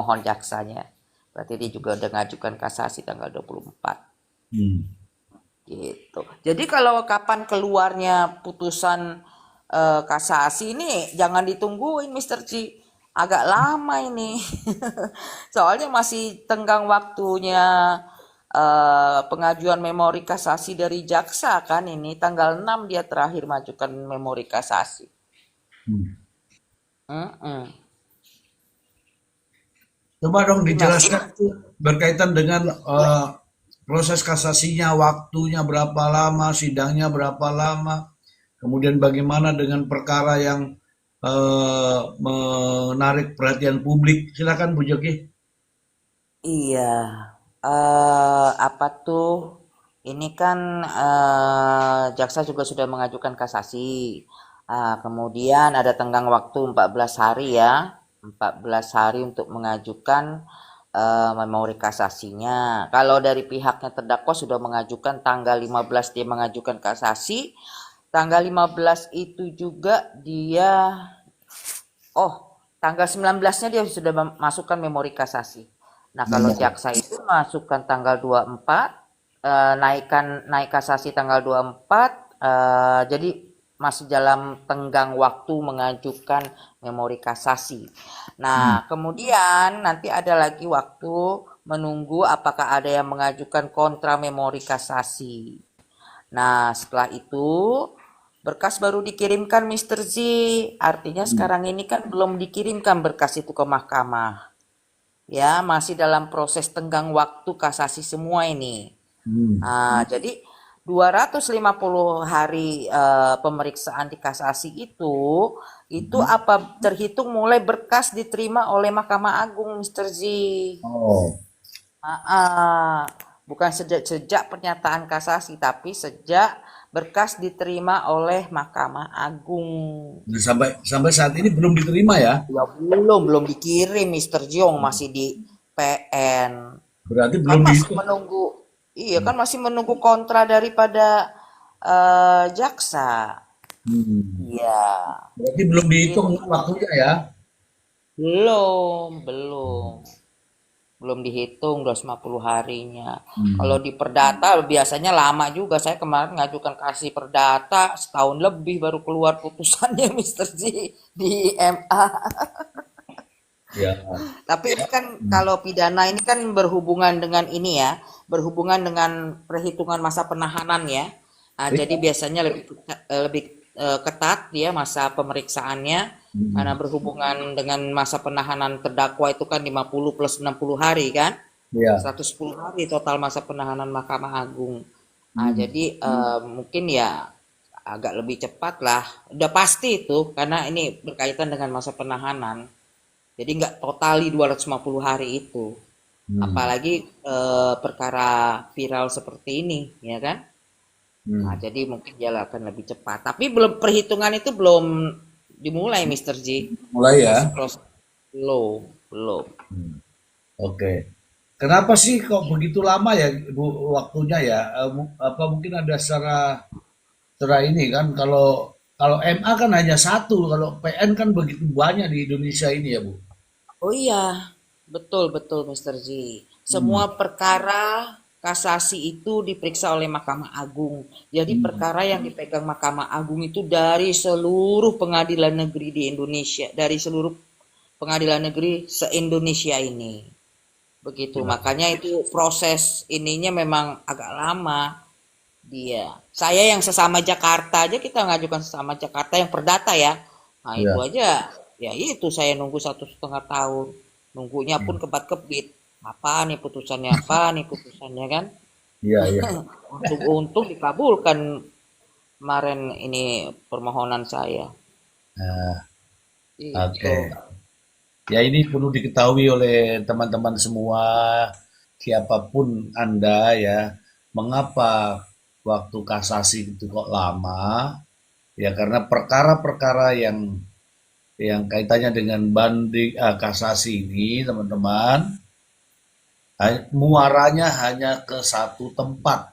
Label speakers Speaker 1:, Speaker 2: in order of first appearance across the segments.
Speaker 1: pemohon jaksanya. Berarti dia juga udah ngajukan kasasi tanggal 24. Gitu. Jadi kalau kapan keluarnya putusan kasasi ini jangan ditungguin Mister G. Agak lama ini. Soalnya masih tenggang waktunya pengajuan memori kasasi dari jaksa kan ini tanggal 6 dia terakhir majukan memori kasasi. Mm-mm.
Speaker 2: Coba dong
Speaker 1: Jadi masih
Speaker 2: dijelaskan itu berkaitan dengan proses kasasinya, waktunya berapa lama, sidangnya berapa lama, kemudian bagaimana dengan perkara yang menarik perhatian publik. Silakan Bu Joki.
Speaker 1: iya. Apa tuh? Ini kan jaksa juga sudah mengajukan kasasi. Kemudian ada tenggang waktu 14 hari ya. 14 hari untuk mengajukan memori kasasinya. Kalau dari pihaknya terdakwa sudah mengajukan tanggal 15 dia mengajukan kasasi. Tanggal 15 itu juga dia tanggal 19-nya dia sudah masukkan memori kasasi. Nah, kalau jaksa itu masukkan tanggal 24, naik kasasi tanggal 24, jadi masih dalam tenggang waktu mengajukan memori kasasi. Nah, kemudian nanti ada lagi waktu menunggu apakah ada yang mengajukan kontra memori kasasi. Nah, setelah itu berkas baru dikirimkan Mister Z. Artinya sekarang ini kan belum dikirimkan berkas itu ke mahkamah. Ya, masih dalam proses tenggang waktu kasasi semua ini. Jadi 250 hari pemeriksaan di kasasi itu apa terhitung mulai berkas diterima oleh Mahkamah Agung, Mister Z.
Speaker 2: Oh,
Speaker 1: Bukan sejak pernyataan kasasi, tapi sejak berkas diterima oleh Mahkamah Agung.
Speaker 2: nah, sampai saat ini belum diterima ya.
Speaker 1: Ya belum dikirim Mister Jong masih di PN.
Speaker 2: Berarti
Speaker 1: Kan
Speaker 2: belum
Speaker 1: masih
Speaker 2: dihitung.
Speaker 1: menunggu, iya kan masih menunggu kontra daripada jaksa. Iya,
Speaker 2: Berarti belum dihitung
Speaker 1: gitu.
Speaker 2: waktunya ya.
Speaker 1: Belum. Belum dihitung 250 harinya. Kalau di perdata biasanya lama juga. Saya kemarin ngajukan kasih perdata setahun lebih baru keluar putusannya Mister J di MA.
Speaker 2: Ya.
Speaker 1: Tapi ini kan kalau pidana ini kan berhubungan dengan ini ya, berhubungan dengan perhitungan masa penahanan ya. Jadi
Speaker 2: Iya.
Speaker 1: biasanya lebih ketat ya masa pemeriksaannya karena berhubungan dengan masa penahanan terdakwa itu kan 50 plus 60 hari kan.
Speaker 2: Iya.
Speaker 1: 110 hari total masa penahanan Mahkamah Agung. Jadi mungkin ya agak lebih cepat lah. Udah pasti itu karena ini berkaitan dengan masa penahanan. Jadi nggak totali 250 hari itu. Apalagi perkara viral seperti ini, ya kan? Jadi mungkin dia akan lebih cepat. Tapi belum perhitungan itu belum dimulai, Mister J.
Speaker 2: Mulai ya.
Speaker 1: Masih proses belum.
Speaker 2: Oke. Kenapa sih kok begitu lama ya Bu waktunya ya? Apa mungkin ada secara ini kan kalau kalau MA kan hanya satu, kalau PN kan begitu banyak di Indonesia ini ya Bu.
Speaker 1: Oh iya, betul betul Mister J. Semua perkara kasasi itu diperiksa oleh Mahkamah Agung. Jadi perkara yang dipegang Mahkamah Agung itu dari seluruh pengadilan negeri di Indonesia, dari seluruh pengadilan negeri se-Indonesia ini. Begitu, makanya itu proses ininya memang agak lama dia. Saya yang sesama Jakarta aja kita ngajukan sesama Jakarta yang perdata ya. Nah itu
Speaker 2: Ya.
Speaker 1: aja, ya itu saya nunggu 1,5 tahun. Nunggunya pun kebat-kebit. Apa nih putusannya kan?
Speaker 2: Iya, iya.
Speaker 1: Untung dikabulkan kemarin ini permohonan saya.
Speaker 2: Nah,
Speaker 1: Itu.
Speaker 2: oke. Ya ini perlu diketahui oleh teman-teman semua, siapapun Anda ya, mengapa waktu kasasi itu kok lama? Ya karena perkara-perkara yang kaitannya dengan banding kasasi ini, teman-teman, muaranya hanya ke satu tempat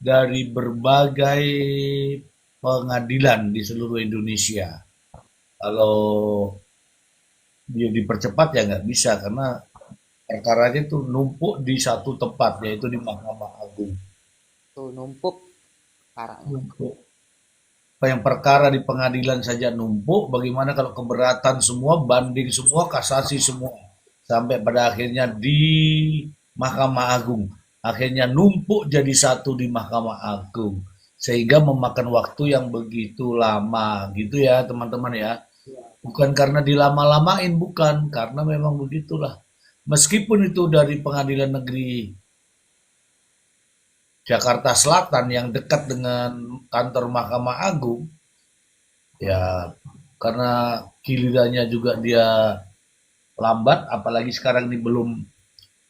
Speaker 2: dari berbagai pengadilan di seluruh Indonesia. Kalau dia dipercepat ya nggak bisa karena perkaranya itu numpuk di satu tempat, yaitu di Mahkamah Agung.
Speaker 1: Tuh numpuk parahnya.
Speaker 2: Numpuk. Yang perkara di pengadilan saja numpuk, bagaimana kalau keberatan semua, banding semua, kasasi semua, sampai pada akhirnya di Mahkamah Agung. Akhirnya numpuk jadi satu di Mahkamah Agung, sehingga memakan waktu yang begitu lama, gitu ya teman-teman ya. Bukan karena dilama-lamain, bukan, karena memang begitulah. Meskipun itu dari Pengadilan Negeri Jakarta Selatan yang dekat dengan kantor Mahkamah Agung, ya karena gilirannya juga dia lambat, apalagi sekarang ini belum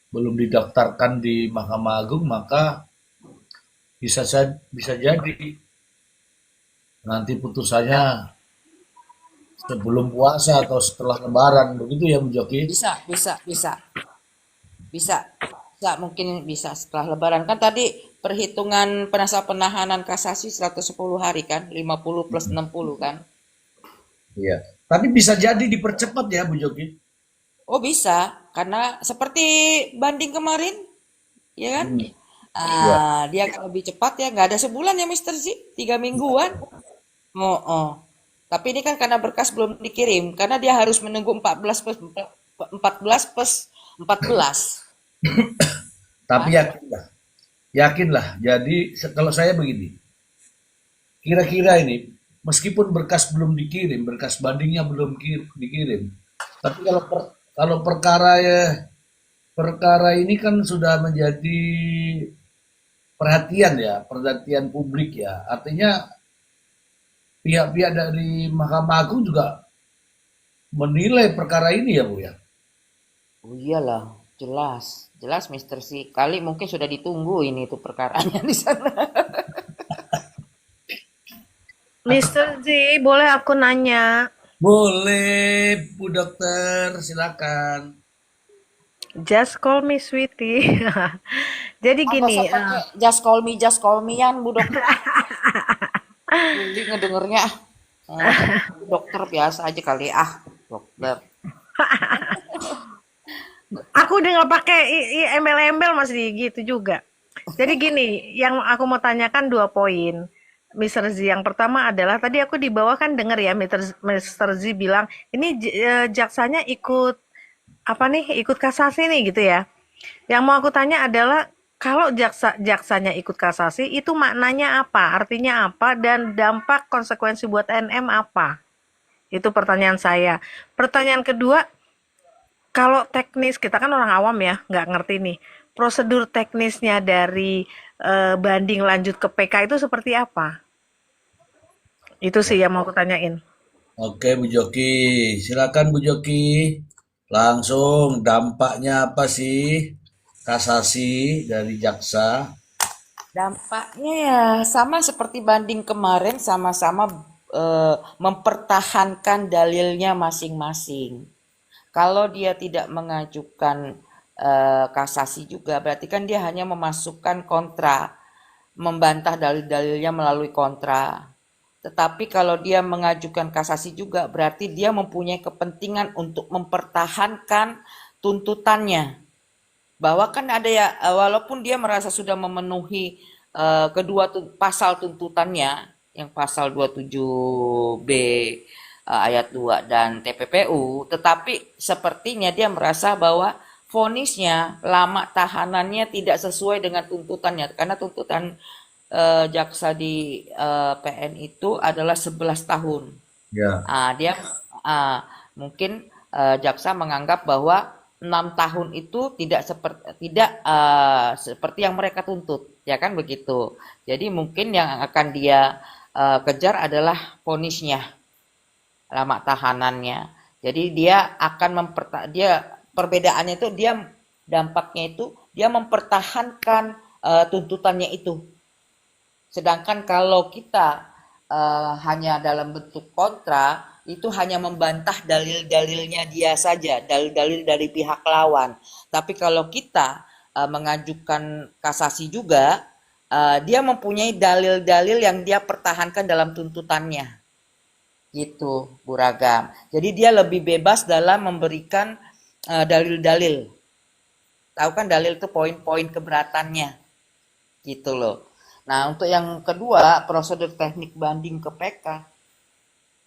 Speaker 2: belum didaftarkan di Mahkamah Agung, maka bisa jadi nanti putusannya sebelum puasa atau setelah Lebaran, begitu ya Bu Joki?
Speaker 1: Bisa, bisa, bisa, bisa, bisa, mungkin bisa setelah Lebaran kan tadi perhitungan penasihat penahanan kasasi 110 hari kan, 50 plus 60 kan.
Speaker 2: Iya. Tapi bisa jadi dipercepat ya Bu Joki.
Speaker 1: Oh bisa, karena seperti banding kemarin, ya kan?
Speaker 2: Hmm. Iya.
Speaker 1: Dia akan lebih cepat ya, nggak ada sebulan ya Mister Z, 3 mingguan. Oh, oh. Tapi ini kan karena berkas belum dikirim, karena dia harus menunggu 14 plus 14 plus 14,
Speaker 2: Tapi
Speaker 1: kan?
Speaker 2: yakinlah, yakinlah. Jadi kalau saya begini, kira-kira ini meskipun berkas belum dikirim, berkas bandingnya belum dikirim, tapi kalau perkara ya perkara ini kan sudah menjadi perhatian ya, perhatian publik ya. Artinya pihak-pihak dari Mahkamah Agung juga menilai perkara ini ya Bu ya.
Speaker 1: Oh iyalah, jelas, jelas Mister Z. Kali mungkin sudah ditunggu ini tuh perkaranya di sana.
Speaker 3: Mister Z, boleh aku nanya?
Speaker 2: Boleh Bu Dokter, silakan.
Speaker 3: Just call me sweetie. Jadi
Speaker 1: Ah, nggak
Speaker 3: gini,
Speaker 1: usah pakai just call me-an Bu Dokter. Juli ngedengernya. Ah, Bu Dokter biasa aja kali ah, dokter.
Speaker 3: aku udah nggak pakai embel-embel masih gitu juga. Jadi gini, yang aku mau tanyakan 2 poin. Mister Z, yang pertama adalah tadi aku di bawah kan denger ya, Mister Z bilang ini jaksanya ikut apa nih, ikut kasasi nih gitu ya. Yang mau aku tanya adalah kalau jaksanya ikut kasasi itu maknanya apa? Artinya apa? Dan dampak konsekuensi buat NM apa? Itu pertanyaan saya. Pertanyaan kedua, kalau teknis kita kan orang awam ya, nggak ngerti nih. Prosedur teknisnya dari banding lanjut ke PK itu seperti apa? Itu sih yang mau aku tanyain.
Speaker 2: Oke Bu Joki, silakan Bu Joki. Langsung dampaknya apa sih kasasi dari jaksa?
Speaker 1: Dampaknya ya sama seperti banding kemarin, sama-sama mempertahankan dalilnya masing-masing. Kalau dia tidak mengajukan kasasi juga, berarti kan dia hanya memasukkan kontra, membantah dalil-dalilnya melalui kontra. Tetapi kalau dia mengajukan kasasi juga, berarti dia mempunyai kepentingan untuk mempertahankan tuntutannya. Bahwa kan ada ya, walaupun dia merasa sudah memenuhi kedua pasal tuntutannya, yang pasal 27B ayat 2 dan TPPU, tetapi sepertinya dia merasa bahwa vonisnya, lama tahanannya tidak sesuai dengan tuntutannya, karena tuntutan jaksa di PN itu adalah 11 tahun.
Speaker 2: Ya,
Speaker 1: Dia mungkin jaksa menganggap bahwa 6 tahun itu tidak seperti yang mereka tuntut, ya kan begitu. Jadi mungkin yang akan dia kejar adalah vonisnya, lama tahanannya. Jadi dia akan dia perbedaannya itu dia dampaknya itu dia mempertahankan tuntutannya itu. Sedangkan kalau kita hanya dalam bentuk kontra, itu hanya membantah dalil-dalilnya dia saja, dalil-dalil dari pihak lawan. Tapi kalau kita mengajukan kasasi juga, dia mempunyai dalil-dalil yang dia pertahankan dalam tuntutannya. Gitu, Bu Ragam. Jadi dia lebih bebas dalam memberikan dalil-dalil. Tahu kan dalil itu poin-poin keberatannya gitu loh. Nah, untuk yang kedua, prosedur teknik banding ke PK.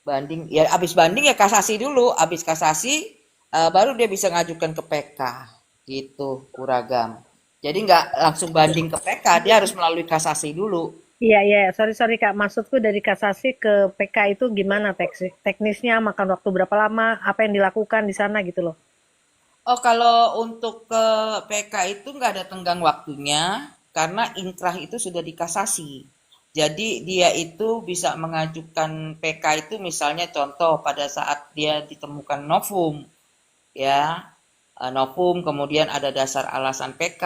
Speaker 1: Banding ya habis banding ya kasasi dulu, habis kasasi baru dia bisa ngajukan ke PK gitu, Kuragam. Jadi nggak langsung banding ke PK, dia harus melalui kasasi dulu.
Speaker 3: Iya, iya, sorry, sorry Kak. Maksudku dari kasasi ke PK itu gimana teknisnya, makan waktu berapa lama, apa yang dilakukan di sana gitu loh.
Speaker 1: Oh, kalau untuk ke PK itu nggak ada tenggang waktunya karena inkrah itu sudah dikasasi. Jadi dia itu bisa mengajukan PK itu misalnya contoh pada saat dia ditemukan novum, ya. Novum kemudian ada dasar alasan PK.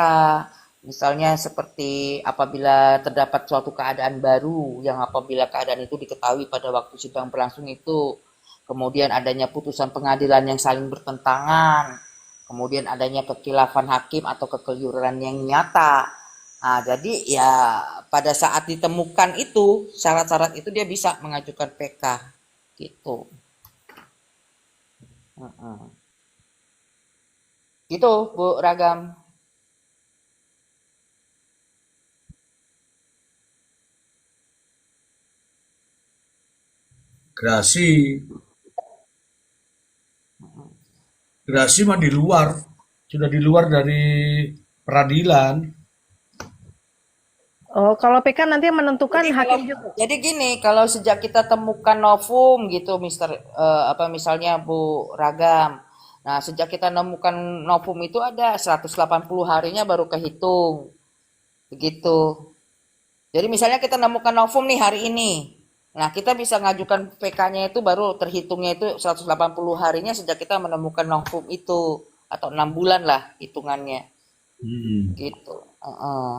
Speaker 1: Misalnya seperti apabila terdapat suatu keadaan baru yang apabila keadaan itu diketahui pada waktu sidang berlangsung itu, kemudian adanya putusan pengadilan yang saling bertentangan, kemudian adanya kekhilafan hakim atau kekeliruan yang nyata. Nah, jadi ya pada saat ditemukan itu syarat-syarat itu dia bisa mengajukan PK gitu. Heeh. Gitu, Bu Ragam.
Speaker 2: Gerasi, gerasi mah di luar, sudah di luar dari peradilan.
Speaker 3: Oh, kalau PK nanti yang menentukan
Speaker 1: Jadi kalau
Speaker 3: hakim juga.
Speaker 1: jadi gini, kalau sejak kita temukan novum gitu, Mister apa misalnya Bu Ragam. Nah, sejak kita nemukan novum itu ada 180 harinya baru kehitung. Begitu. Jadi misalnya kita nemukan novum nih hari ini. Nah, kita bisa ngajukan PK-nya itu baru terhitungnya itu 180 harinya sejak kita menemukan novum itu atau 6 bulan lah hitungannya
Speaker 2: Hmm.
Speaker 1: gitu. Heeh.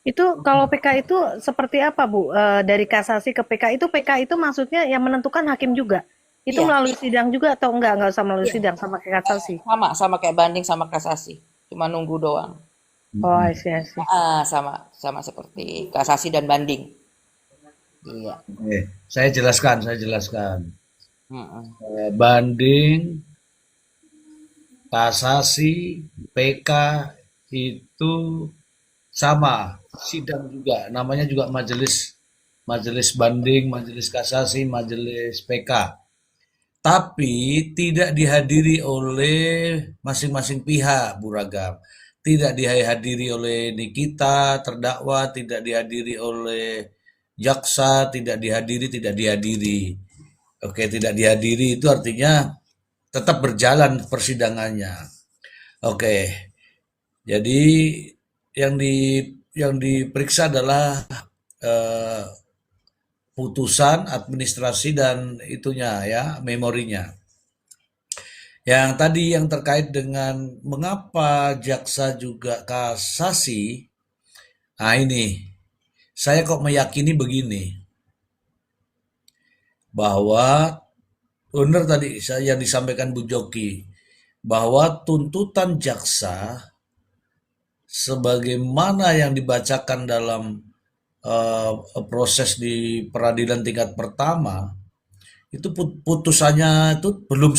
Speaker 3: Itu kalau PK itu seperti apa, Bu? Dari kasasi ke PK itu PK itu maksudnya yang menentukan hakim juga. Itu
Speaker 1: Iya,
Speaker 3: melalui sidang juga atau enggak? Enggak usah melalui
Speaker 1: iya.
Speaker 3: sidang sama kayak kasasi.
Speaker 1: Sama sama kayak banding sama kasasi. Cuma nunggu doang.
Speaker 3: Oh, I
Speaker 2: Hmm.
Speaker 3: see, I see.
Speaker 1: Sama sama seperti kasasi dan banding. Iya.
Speaker 2: Saya jelaskan, saya jelaskan.
Speaker 1: Mm-mm.
Speaker 2: Banding, kasasi, PK itu sama, sidang juga, namanya juga majelis majelis banding, majelis kasasi, majelis PK. Tapi tidak dihadiri oleh masing-masing pihak, Bu Ragam. Tidak dihadiri oleh Nikita, terdakwa, tidak dihadiri oleh jaksa, tidak dihadiri. Oke, tidak dihadiri itu artinya tetap berjalan persidangannya. Oke, jadi yang di yang diperiksa adalah eh, putusan administrasi dan itunya ya, memorinya. Yang tadi yang terkait dengan mengapa jaksa juga kasasi, nah ini saya kok meyakini begini, bahwa benar tadi yang disampaikan Bu Joki, bahwa tuntutan jaksa sebagaimana yang dibacakan dalam proses di peradilan tingkat pertama itu putusannya itu belum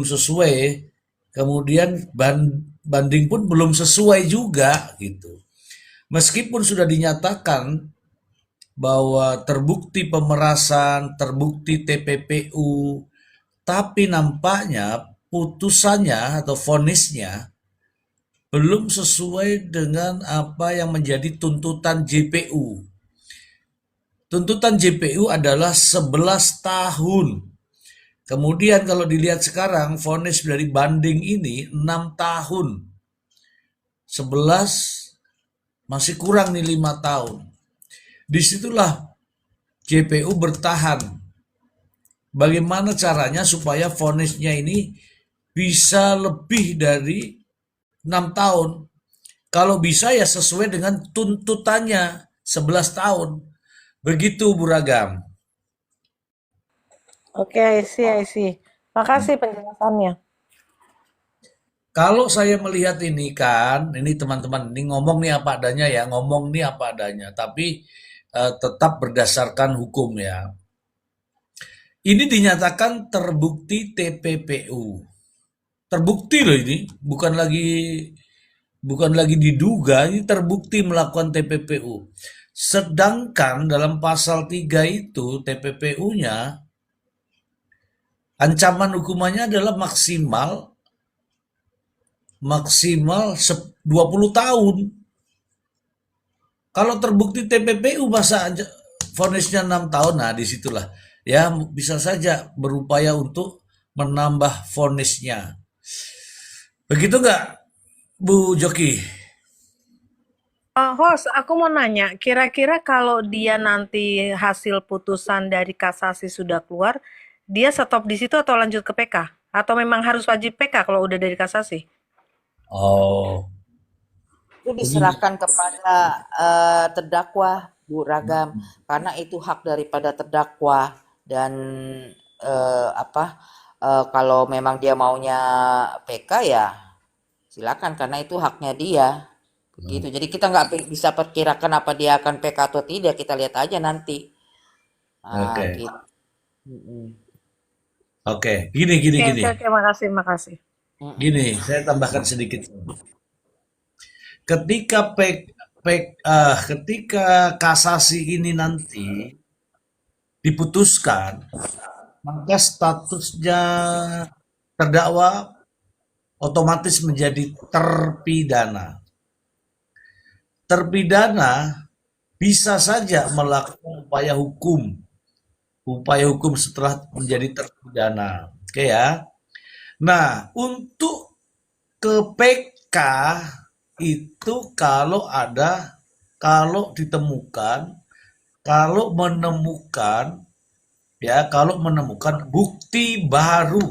Speaker 2: sesuai, kemudian banding pun belum sesuai juga gitu. Meskipun sudah dinyatakan bahwa terbukti pemerasan, terbukti TPPU, tapi nampaknya putusannya atau vonisnya belum sesuai dengan apa yang menjadi tuntutan JPU. Tuntutan JPU adalah 11 tahun. Kemudian kalau dilihat sekarang, vonis dari banding ini 6 tahun. 11 masih kurang nih 5 tahun. Disitulah JPU bertahan. Bagaimana caranya supaya vonisnya ini bisa lebih dari 6 tahun. Kalau bisa ya sesuai dengan tuntutannya 11 tahun. Begitu Bu Ragam.
Speaker 3: Oke, I see, I see. Makasih penjelasannya.
Speaker 2: Kalau saya melihat ini kan, ini teman-teman, ini ngomong nih apa adanya ya, ngomong nih apa adanya, tapi tetap berdasarkan hukum ya. Ini dinyatakan terbukti TPPU. terbukti loh ini, bukan lagi diduga, ini terbukti melakukan TPPU. Sedangkan dalam pasal 3 itu TPPU-nya ancaman hukumannya adalah maksimal maksimal 20 tahun. Kalau terbukti TPPU masa vonisnya 6 tahun, nah disitulah ya bisa saja berupaya untuk menambah vonisnya. Begitu nggak, Bu Joki?
Speaker 3: Host, aku mau nanya, kira-kira kalau dia nanti hasil putusan dari kasasi sudah keluar, dia stop di situ atau lanjut ke PK? Atau memang harus wajib PK kalau udah dari kasasi?
Speaker 2: Oh,
Speaker 1: Itu
Speaker 2: begini.
Speaker 1: diserahkan kepada terdakwa, Bu Ragam, karena itu hak daripada terdakwa dan apa kalau memang dia maunya PK ya silakan karena itu haknya dia. Begitu. Jadi kita nggak bisa perkirakan apa dia akan PK atau tidak, kita lihat aja nanti. Nah,
Speaker 2: Oke,
Speaker 1: gitu. Mm-mm.
Speaker 2: oke. Gini, gini,
Speaker 3: Oke,
Speaker 2: gini.
Speaker 3: oke, oke, makasih, makasih.
Speaker 2: Gini,
Speaker 1: Mm-mm.
Speaker 2: saya tambahkan sedikit. Ketika ketika kasasi ini nanti diputuskan, maka statusnya terdakwa otomatis menjadi terpidana. Terpidana bisa saja melakukan upaya hukum setelah menjadi terpidana. Oke ya. Nah, untuk ke PK itu kalau menemukan bukti baru.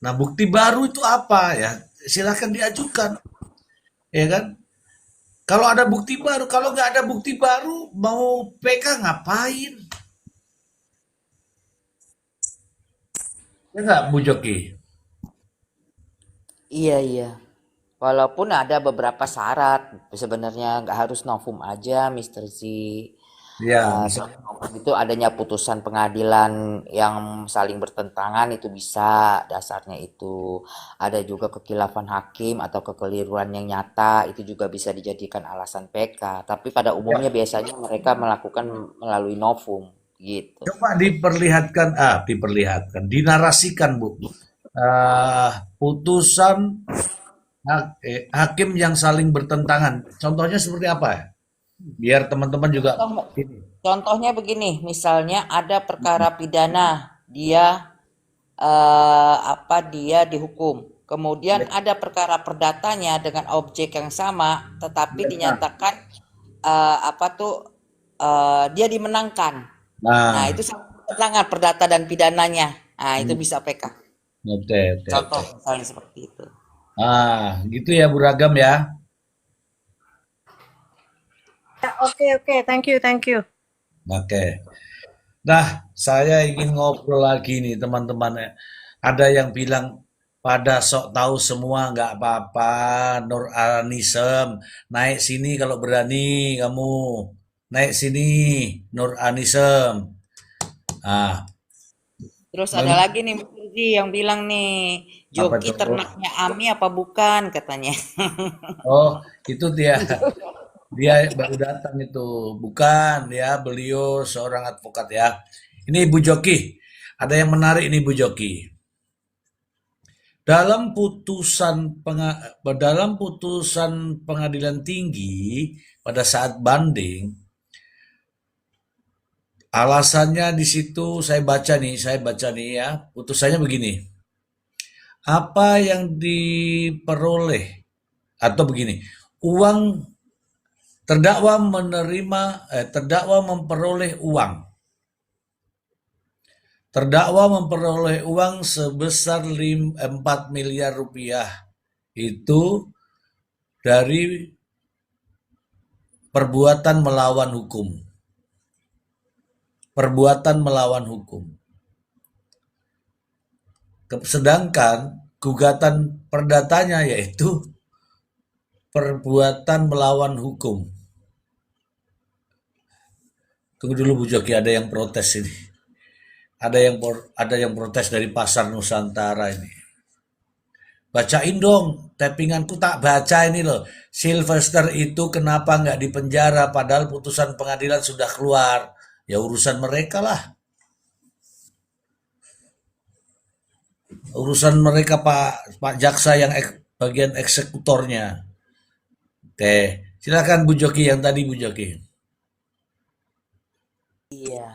Speaker 2: Nah, bukti baru itu apa ya? Silahkan diajukan, ya kan? Kalau ada bukti baru, kalau nggak ada bukti baru, mau PK ngapain? Ya nggak, Bu Joki?
Speaker 1: Iya, iya. Walaupun ada beberapa syarat, sebenarnya nggak harus novum aja, Mister Z.
Speaker 2: Ya, bisa.
Speaker 1: Selain novum itu adanya putusan pengadilan yang saling bertentangan itu bisa, dasarnya itu. Ada juga kekhilafan hakim atau kekeliruan yang nyata, itu juga bisa dijadikan alasan PK. Tapi pada umumnya
Speaker 2: Ya,
Speaker 1: biasanya mereka melakukan melalui novum, gitu.
Speaker 2: coba dinarasikan, Bu. Putusan hakim yang saling bertentangan. Contohnya seperti apa ya? Biar teman-teman juga
Speaker 1: Contoh-
Speaker 2: ini.
Speaker 1: Contohnya begini, misalnya ada perkara pidana, dia dia dihukum. Kemudian
Speaker 2: Ya,
Speaker 1: ada perkara perdatanya dengan objek yang sama, tetapi
Speaker 2: ya.
Speaker 1: dinyatakan dia dimenangkan. Nah,
Speaker 2: Nah,
Speaker 1: itu sangat perdata dan pidananya. Nah, itu
Speaker 2: hmm,
Speaker 1: bisa PK.
Speaker 2: oke, oke,
Speaker 1: Contoh
Speaker 2: oke.
Speaker 1: misalnya seperti itu.
Speaker 2: Gitu ya, Beragam ya.
Speaker 3: Ya, oke, oke, thank you, thank you.
Speaker 2: Oke. Nah, saya ingin ngobrol lagi nih, teman-teman. Ada yang bilang pada sok tahu semua nggak apa-apa, Nur Anisem, naik sini kalau berani kamu, naik sini, Nur Anisem. Ah,
Speaker 1: Terus ada
Speaker 2: bagi-
Speaker 1: lagi nih Mas Rudy yang bilang nih,
Speaker 2: apa
Speaker 1: joki
Speaker 2: tuh?
Speaker 1: ternaknya Ami apa bukan katanya.
Speaker 2: Oh, itu dia. Dia baru datang itu. Bukan, ya, beliau seorang advokat ya. Ini Ibu Joki. Ada yang menarik ini, Bu Joki. Dalam putusan pengadilan tinggi pada saat banding, alasannya di situ saya baca nih ya, putusannya begini. Apa yang diperoleh atau begini, uang terdakwa memperoleh uang. Terdakwa memperoleh uang sebesar 4 miliar rupiah. Itu dari perbuatan melawan hukum. Perbuatan melawan hukum. Sedangkan gugatan perdatanya yaitu perbuatan melawan hukum. Tunggu dulu Bu Joki, ada yang protes ini. Ada yang protes dari Pasar Nusantara ini. bacain dong, tappinganku tak baca ini loh. Sylvester itu kenapa nggak dipenjara padahal putusan pengadilan sudah keluar? Ya urusan mereka lah, urusan mereka Pak Pak Jaksa yang bagian eksekutornya. Oke, silakan Bu Joki yang tadi Bu Joki.
Speaker 1: Iya,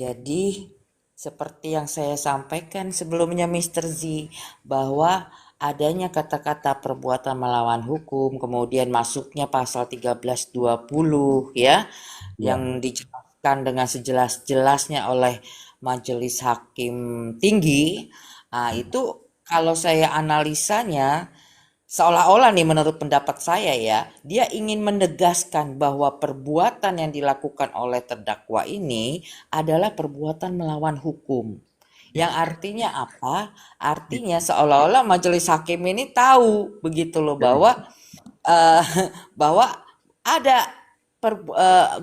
Speaker 1: jadi seperti yang saya sampaikan sebelumnya Mr. Z, bahwa adanya kata-kata perbuatan melawan hukum, kemudian masuknya pasal 1320 ya, yang
Speaker 2: Ya,
Speaker 1: dijelaskan dengan sejelas-jelasnya oleh Majelis Hakim Tinggi. Nah, itu kalau saya analisanya seolah-olah nih menurut pendapat saya ya, dia ingin menegaskan bahwa perbuatan yang dilakukan oleh terdakwa ini adalah perbuatan melawan hukum. Yang artinya apa? Artinya seolah-olah majelis hakim ini tahu begitu loh bahwa eh, bahwa ada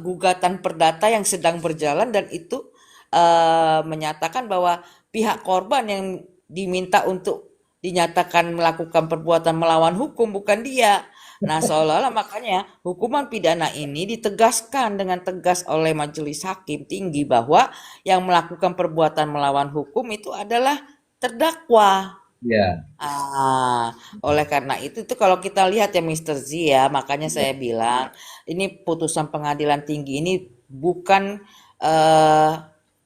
Speaker 1: gugatan perdata yang sedang berjalan dan itu menyatakan bahwa pihak korban yang diminta untuk dinyatakan melakukan perbuatan melawan hukum bukan dia. Nah, seolah-olah makanya hukuman pidana ini ditegaskan dengan tegas oleh majelis hakim tinggi bahwa yang melakukan perbuatan melawan hukum itu adalah terdakwa.
Speaker 2: ya,
Speaker 1: Oleh karena itu tuh kalau kita lihat ya Mr. Z ya, makanya saya bilang ini putusan pengadilan tinggi ini bukan eh,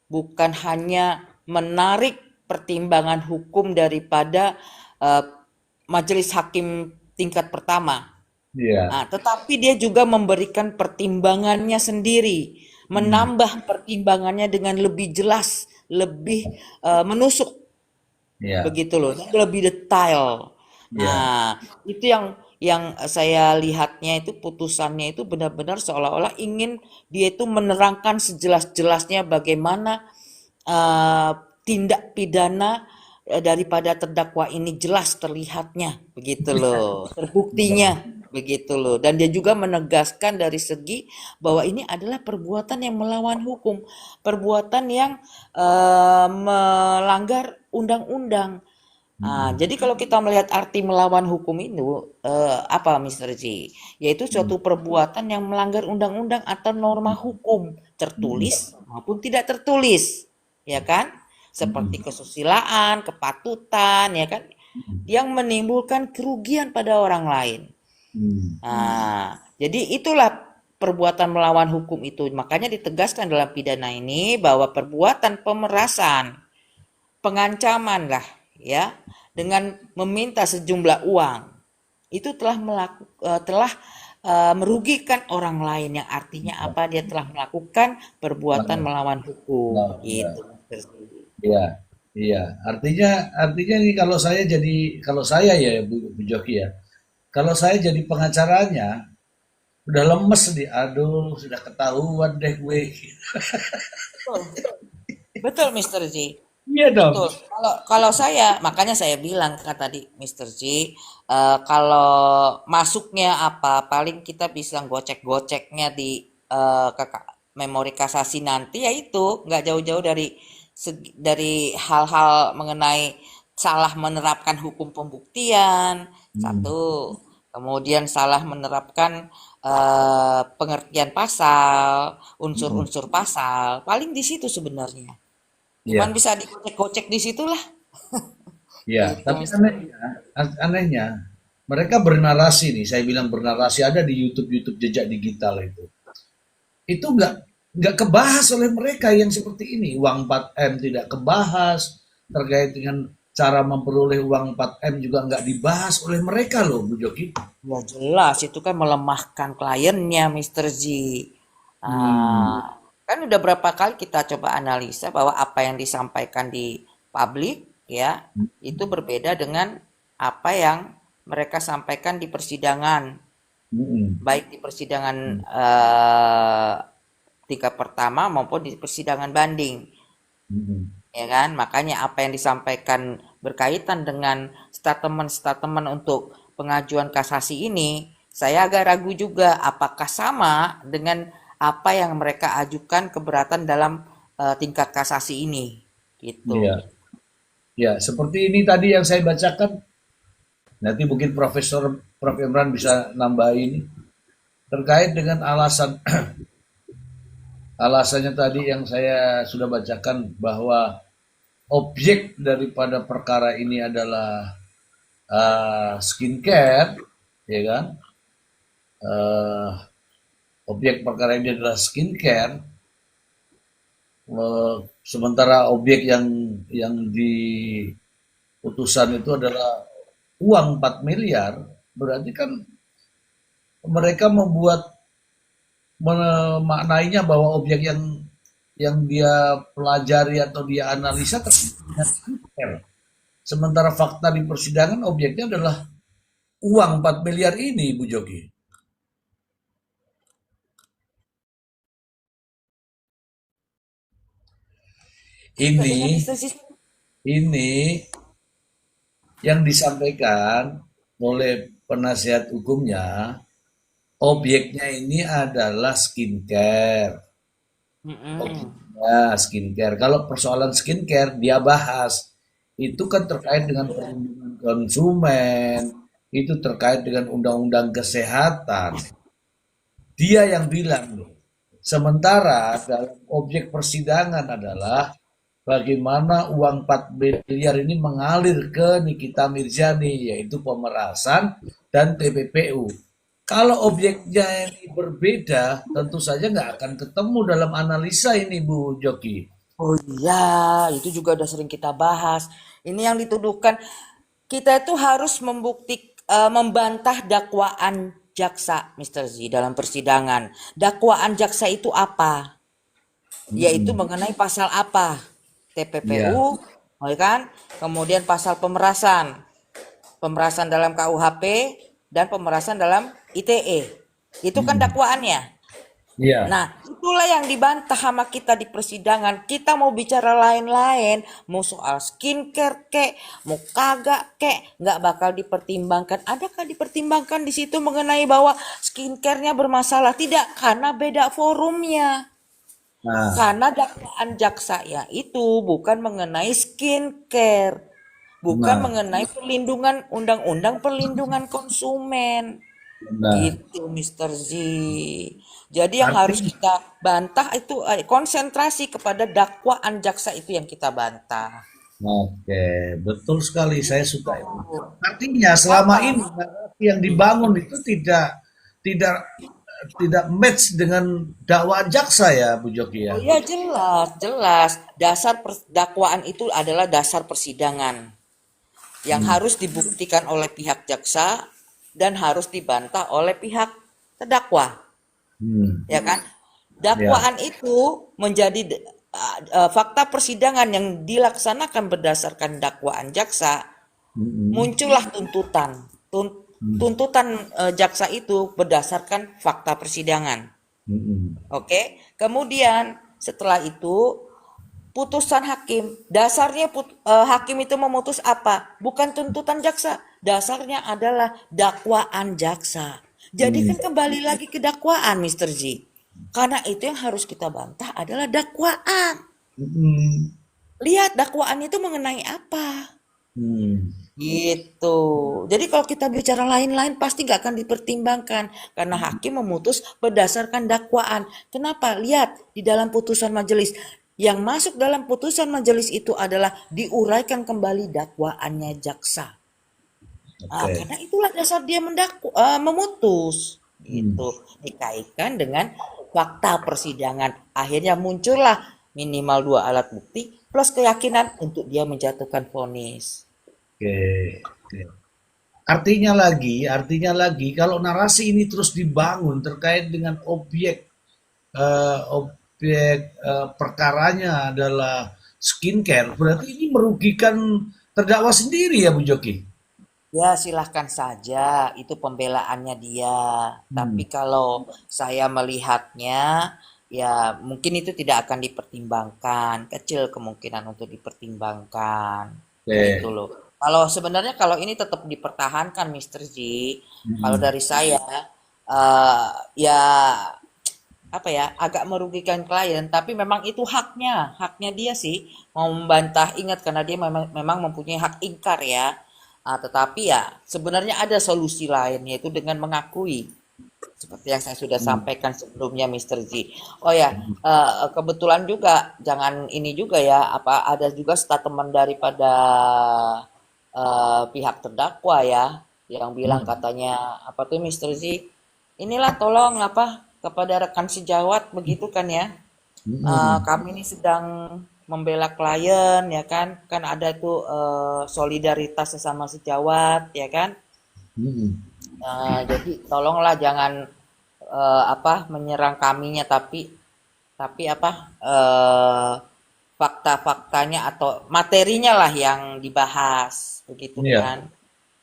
Speaker 1: bukan hanya menarik pertimbangan hukum daripada eh, majelis hakim tingkat pertama.
Speaker 2: ya,
Speaker 1: Tetapi dia juga memberikan pertimbangannya sendiri,
Speaker 2: hmm,
Speaker 1: menambah pertimbangannya dengan lebih jelas, lebih menusuk
Speaker 2: ya,
Speaker 1: begitu loh, lebih detail.
Speaker 2: ya,
Speaker 1: Itu yang saya lihatnya itu putusannya itu benar-benar seolah-olah ingin dia itu menerangkan sejelas-jelasnya bagaimana eh, tindak pidana daripada terdakwa ini jelas terlihatnya begitu loh, terbuktinya begitu loh. Dan dia juga menegaskan dari segi bahwa ini adalah perbuatan yang melawan hukum, perbuatan yang melanggar undang-undang.
Speaker 2: hmm,
Speaker 1: Jadi kalau kita melihat arti melawan hukum itu apa Mr. J? Yaitu
Speaker 2: hmm,
Speaker 1: suatu perbuatan yang melanggar undang-undang atau norma hukum
Speaker 2: hmm,
Speaker 1: tertulis maupun tidak tertulis, ya kan? Seperti
Speaker 2: hmm,
Speaker 1: kesusilaan, kepatutan, ya kan? Yang menimbulkan kerugian pada orang lain.
Speaker 2: hmm,
Speaker 1: Jadi itulah perbuatan melawan hukum itu. Makanya ditegaskan dalam pidana ini bahwa perbuatan pemerasan, pengancaman lah ya, dengan meminta sejumlah uang itu telah merugikan orang lain yang artinya apa dia telah melakukan perbuatan
Speaker 2: hmm.
Speaker 1: melawan hukum
Speaker 2: Nah, ya,
Speaker 1: gitu.
Speaker 2: iya, iya. Artinya nih kalau saya ya Bu Joki ya, kalau saya jadi pengacaranya udah lemes nih, aduh sudah ketahuan deh gue.
Speaker 1: Betul, betul Mr. J.
Speaker 2: Iya dong.
Speaker 1: Betul. Kalau kalau saya, makanya saya bilang kan tadi Mr. J, kalau masuknya apa, paling kita bisa gocek-goceknya di memori kasasi nanti, ya itu nggak jauh-jauh dari hal-hal mengenai salah menerapkan hukum pembuktian,
Speaker 2: Hmm,
Speaker 1: satu, kemudian salah menerapkan pengertian pasal,
Speaker 2: hmm,
Speaker 1: unsur-unsur pasal, paling di situ sebenarnya. Cuman
Speaker 2: iya,
Speaker 1: bisa dikocek-kocek di situlah.
Speaker 2: iya.
Speaker 1: Gitu,
Speaker 2: Tapi
Speaker 1: Mister.
Speaker 2: anehnya mereka bernarasi nih. Saya bilang bernarasi ada di YouTube jejak digital itu. Itu nggak kebahas oleh mereka yang seperti ini. Uang 4M tidak kebahas, terkait dengan cara memperoleh uang 4M juga nggak dibahas oleh mereka loh, Bu Joki.
Speaker 1: Ya jelas itu kan melemahkan kliennya Mister Z.
Speaker 2: Hmm,
Speaker 1: Kan udah berapa kali kita coba analisa bahwa apa yang disampaikan di publik ya itu berbeda dengan apa yang mereka sampaikan di persidangan,
Speaker 2: hmm,
Speaker 1: baik di persidangan tingkat pertama maupun di persidangan banding.
Speaker 2: hmm,
Speaker 1: Ya kan? Makanya apa yang disampaikan berkaitan dengan statement-statement untuk pengajuan kasasi ini, saya agak ragu juga apakah sama dengan apa yang mereka ajukan keberatan dalam tingkat kasasi ini. Gitu.
Speaker 2: iya, ya. Seperti ini tadi yang saya bacakan, Nanti mungkin Prof Imran bisa nambahin terkait dengan alasannya tadi yang saya sudah bacakan bahwa objek daripada perkara ini adalah skincare, ya kan? Eh, objek perkara ini adalah skincare, sementara objek yang di putusan itu adalah uang 4 miliar, berarti kan mereka memaknainya bahwa objek yang dia pelajari atau dia analisa terkait dengan skincare. Sementara fakta di persidangan objeknya adalah uang 4 miliar ini, Bu Jogi.
Speaker 1: Sebenarnya
Speaker 2: Ini
Speaker 1: Mr. Sis,
Speaker 2: ini yang disampaikan oleh penasihat hukumnya, objeknya ini adalah skincare.
Speaker 1: mm-mm.
Speaker 2: Objeknya skincare. Kalau persoalan skincare dia bahas, itu kan terkait dengan perlindungan konsumen, itu terkait dengan undang-undang kesehatan. Dia yang bilang nih. Sementara dalam objek persidangan adalah bagaimana uang 4 miliar ini mengalir ke Nikita Mirzani, yaitu pemerasan dan TPPU. Kalau objeknya ini berbeda, tentu saja nggak akan ketemu dalam analisa ini, Bu Joki.
Speaker 1: Oh iya, itu juga udah sering kita bahas. Ini yang dituduhkan, kita itu harus membantah dakwaan jaksa, Mr. Z, dalam persidangan. Dakwaan jaksa itu apa? Yaitu
Speaker 2: Mm-mm.
Speaker 1: mengenai pasal apa?
Speaker 2: Iya.
Speaker 1: TPPU, ya kan? Kemudian pasal pemerasan, pemerasan dalam KUHP dan pemerasan dalam ITE. Itu kan
Speaker 2: Mm-mm.
Speaker 1: dakwaannya.
Speaker 2: Iya.
Speaker 1: Nah, itulah yang dibantah sama kita di persidangan. Kita mau bicara lain-lain, mau soal skincare kek, mau kagak kek, nggak bakal dipertimbangkan. Adakah dipertimbangkan di situ mengenai bahwa skincare-nya bermasalah? Tidak, karena beda forumnya.
Speaker 2: Nah,
Speaker 1: Karena dakwaan jaksa ya itu bukan mengenai skincare, bukan
Speaker 2: nah,
Speaker 1: mengenai perlindungan undang-undang perlindungan konsumen.
Speaker 2: nah.
Speaker 1: Gitu Mister Z. Jadi yang harus
Speaker 2: Artinya,
Speaker 1: kita bantah itu konsentrasi kepada dakwaan jaksa itu yang kita bantah.
Speaker 2: oke, betul sekali. Saya suka itu.
Speaker 1: Oh,
Speaker 2: Artinya selama
Speaker 1: apa?
Speaker 2: ini narasi yang dibangun itu tidak tidak match dengan dakwaan jaksa ya, Bu Joki
Speaker 1: Oh
Speaker 2: ya.
Speaker 1: ya jelas, jelas. Dakwaan itu adalah dasar persidangan yang
Speaker 2: Hmm,
Speaker 1: harus dibuktikan oleh pihak jaksa dan harus dibantah oleh pihak terdakwa.
Speaker 2: hmm,
Speaker 1: Ya kan?
Speaker 2: ya,
Speaker 1: Dakwaan itu menjadi fakta persidangan yang dilaksanakan berdasarkan dakwaan jaksa,
Speaker 2: hmm,
Speaker 1: muncullah tuntutan.
Speaker 2: hmm,
Speaker 1: Tuntutan jaksa itu berdasarkan fakta persidangan.
Speaker 2: hmm,
Speaker 1: Oke, kemudian setelah itu putusan hakim, dasarnya hakim itu memutus apa? Bukan tuntutan jaksa, dasarnya adalah dakwaan jaksa. Jadi
Speaker 2: hmm,
Speaker 1: kan kembali lagi ke dakwaan, Mister Z. Karena itu yang harus kita bantah adalah dakwaan.
Speaker 2: hmm,
Speaker 1: Lihat dakwaannya itu mengenai apa.
Speaker 2: hmm.
Speaker 1: Gitu. Jadi kalau kita bicara lain-lain pasti nggak akan dipertimbangkan karena hakim memutus berdasarkan dakwaan. Kenapa? Lihat di dalam putusan majelis. Yang masuk dalam putusan majelis itu adalah diuraikan kembali dakwaannya jaksa. Ah,
Speaker 2: Oke.
Speaker 1: karena itulah dasar dia memutus.
Speaker 2: Hmm.
Speaker 1: Gitu. Dikaitkan dengan fakta persidangan. Akhirnya muncullah minimal 2 alat bukti plus keyakinan untuk dia menjatuhkan vonis.
Speaker 2: Oke. Oke. Artinya lagi, kalau narasi ini terus dibangun terkait dengan perkaranya adalah skincare, berarti ini merugikan terdakwa sendiri ya, Bu Joki?
Speaker 1: Ya, silahkan saja, itu pembelaannya dia.
Speaker 2: Hmm.
Speaker 1: Tapi kalau saya melihatnya, ya mungkin itu tidak akan dipertimbangkan. Kecil kemungkinan untuk dipertimbangkan. Gitu
Speaker 2: Oke.
Speaker 1: loh. Kalau sebenarnya kalau ini tetap dipertahankan, Mister Z, kalau
Speaker 2: Hmm.
Speaker 1: dari saya, eh ya apa ya, agak merugikan klien. Tapi memang itu haknya dia sih mau membantah. Ingat karena dia memang mempunyai hak ingkar ya. Tetapi ya sebenarnya ada solusi lain, yaitu dengan mengakui seperti yang saya sudah sampaikan sebelumnya, Mr. Z. Oh ya, kebetulan juga jangan ini juga ya, apa ada juga statement daripada pihak terdakwa ya, yang bilang
Speaker 2: Hmm.
Speaker 1: katanya apa tuh, Mr. Z, inilah tolong apa kepada rekan sejawat begitu kan ya.
Speaker 2: Hmm.
Speaker 1: Kami ini sedang membela klien ya kan, kan ada tuh solidaritas sesama sejawat ya kan.
Speaker 2: Hmm.
Speaker 1: Jadi tolonglah jangan apa menyerang kaminya, tapi apa fakta-faktanya atau materinya lah yang dibahas begitu
Speaker 2: Iya.
Speaker 1: kan.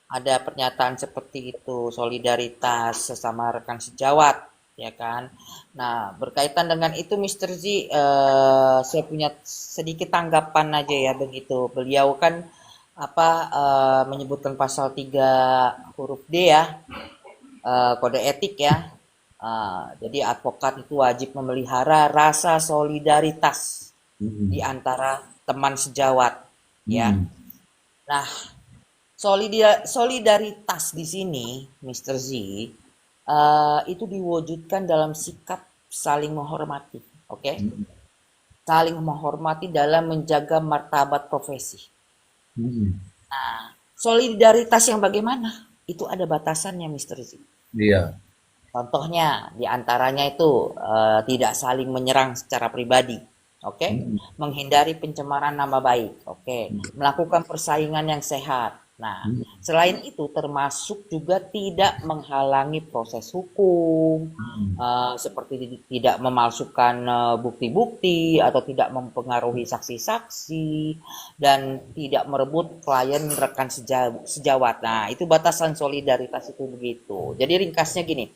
Speaker 1: Ada pernyataan seperti itu, solidaritas sesama rekan sejawat ya kan. Nah, berkaitan dengan itu Mr. Z, saya punya sedikit tanggapan aja ya begitu. Beliau kan apa menyebutkan pasal 3 huruf D ya, kode etik ya. Jadi advokat itu wajib memelihara rasa solidaritas di
Speaker 2: Hmm.
Speaker 1: antara teman sejawat ya.
Speaker 2: Hmm.
Speaker 1: Nah, solidaritas di sini, Mr. Z, itu diwujudkan dalam sikap saling menghormati, oke?
Speaker 2: Hmm.
Speaker 1: Saling menghormati dalam menjaga martabat profesi.
Speaker 2: Hmm.
Speaker 1: Solidaritas yang bagaimana? Itu ada batasannya, Mr. Z.
Speaker 2: Iya.
Speaker 1: Contohnya, diantaranya itu tidak saling menyerang secara pribadi, oke?
Speaker 2: Hmm.
Speaker 1: Menghindari pencemaran nama baik, oke? Melakukan persaingan yang sehat. Nah,
Speaker 2: Hmm.
Speaker 1: selain itu termasuk juga tidak menghalangi proses hukum, seperti tidak memalsukan bukti-bukti atau tidak mempengaruhi saksi-saksi dan tidak merebut klien rekan sejawat. Nah, itu batasan solidaritas itu begitu. Jadi ringkasnya gini.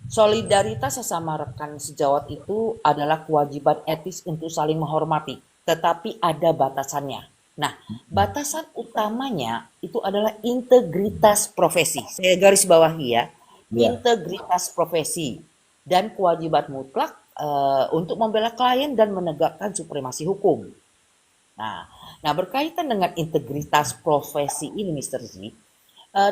Speaker 1: Solidaritas sesama rekan sejawat itu adalah kewajiban etis untuk saling menghormati, tetapi ada batasannya. Nah, batasan utamanya itu adalah integritas profesi. Saya garis bawahi ya,
Speaker 2: Iya.
Speaker 1: integritas profesi dan kewajiban mutlak untuk membela klien dan menegakkan supremasi hukum. Nah, nah berkaitan dengan integritas profesi ini, Mr. Z,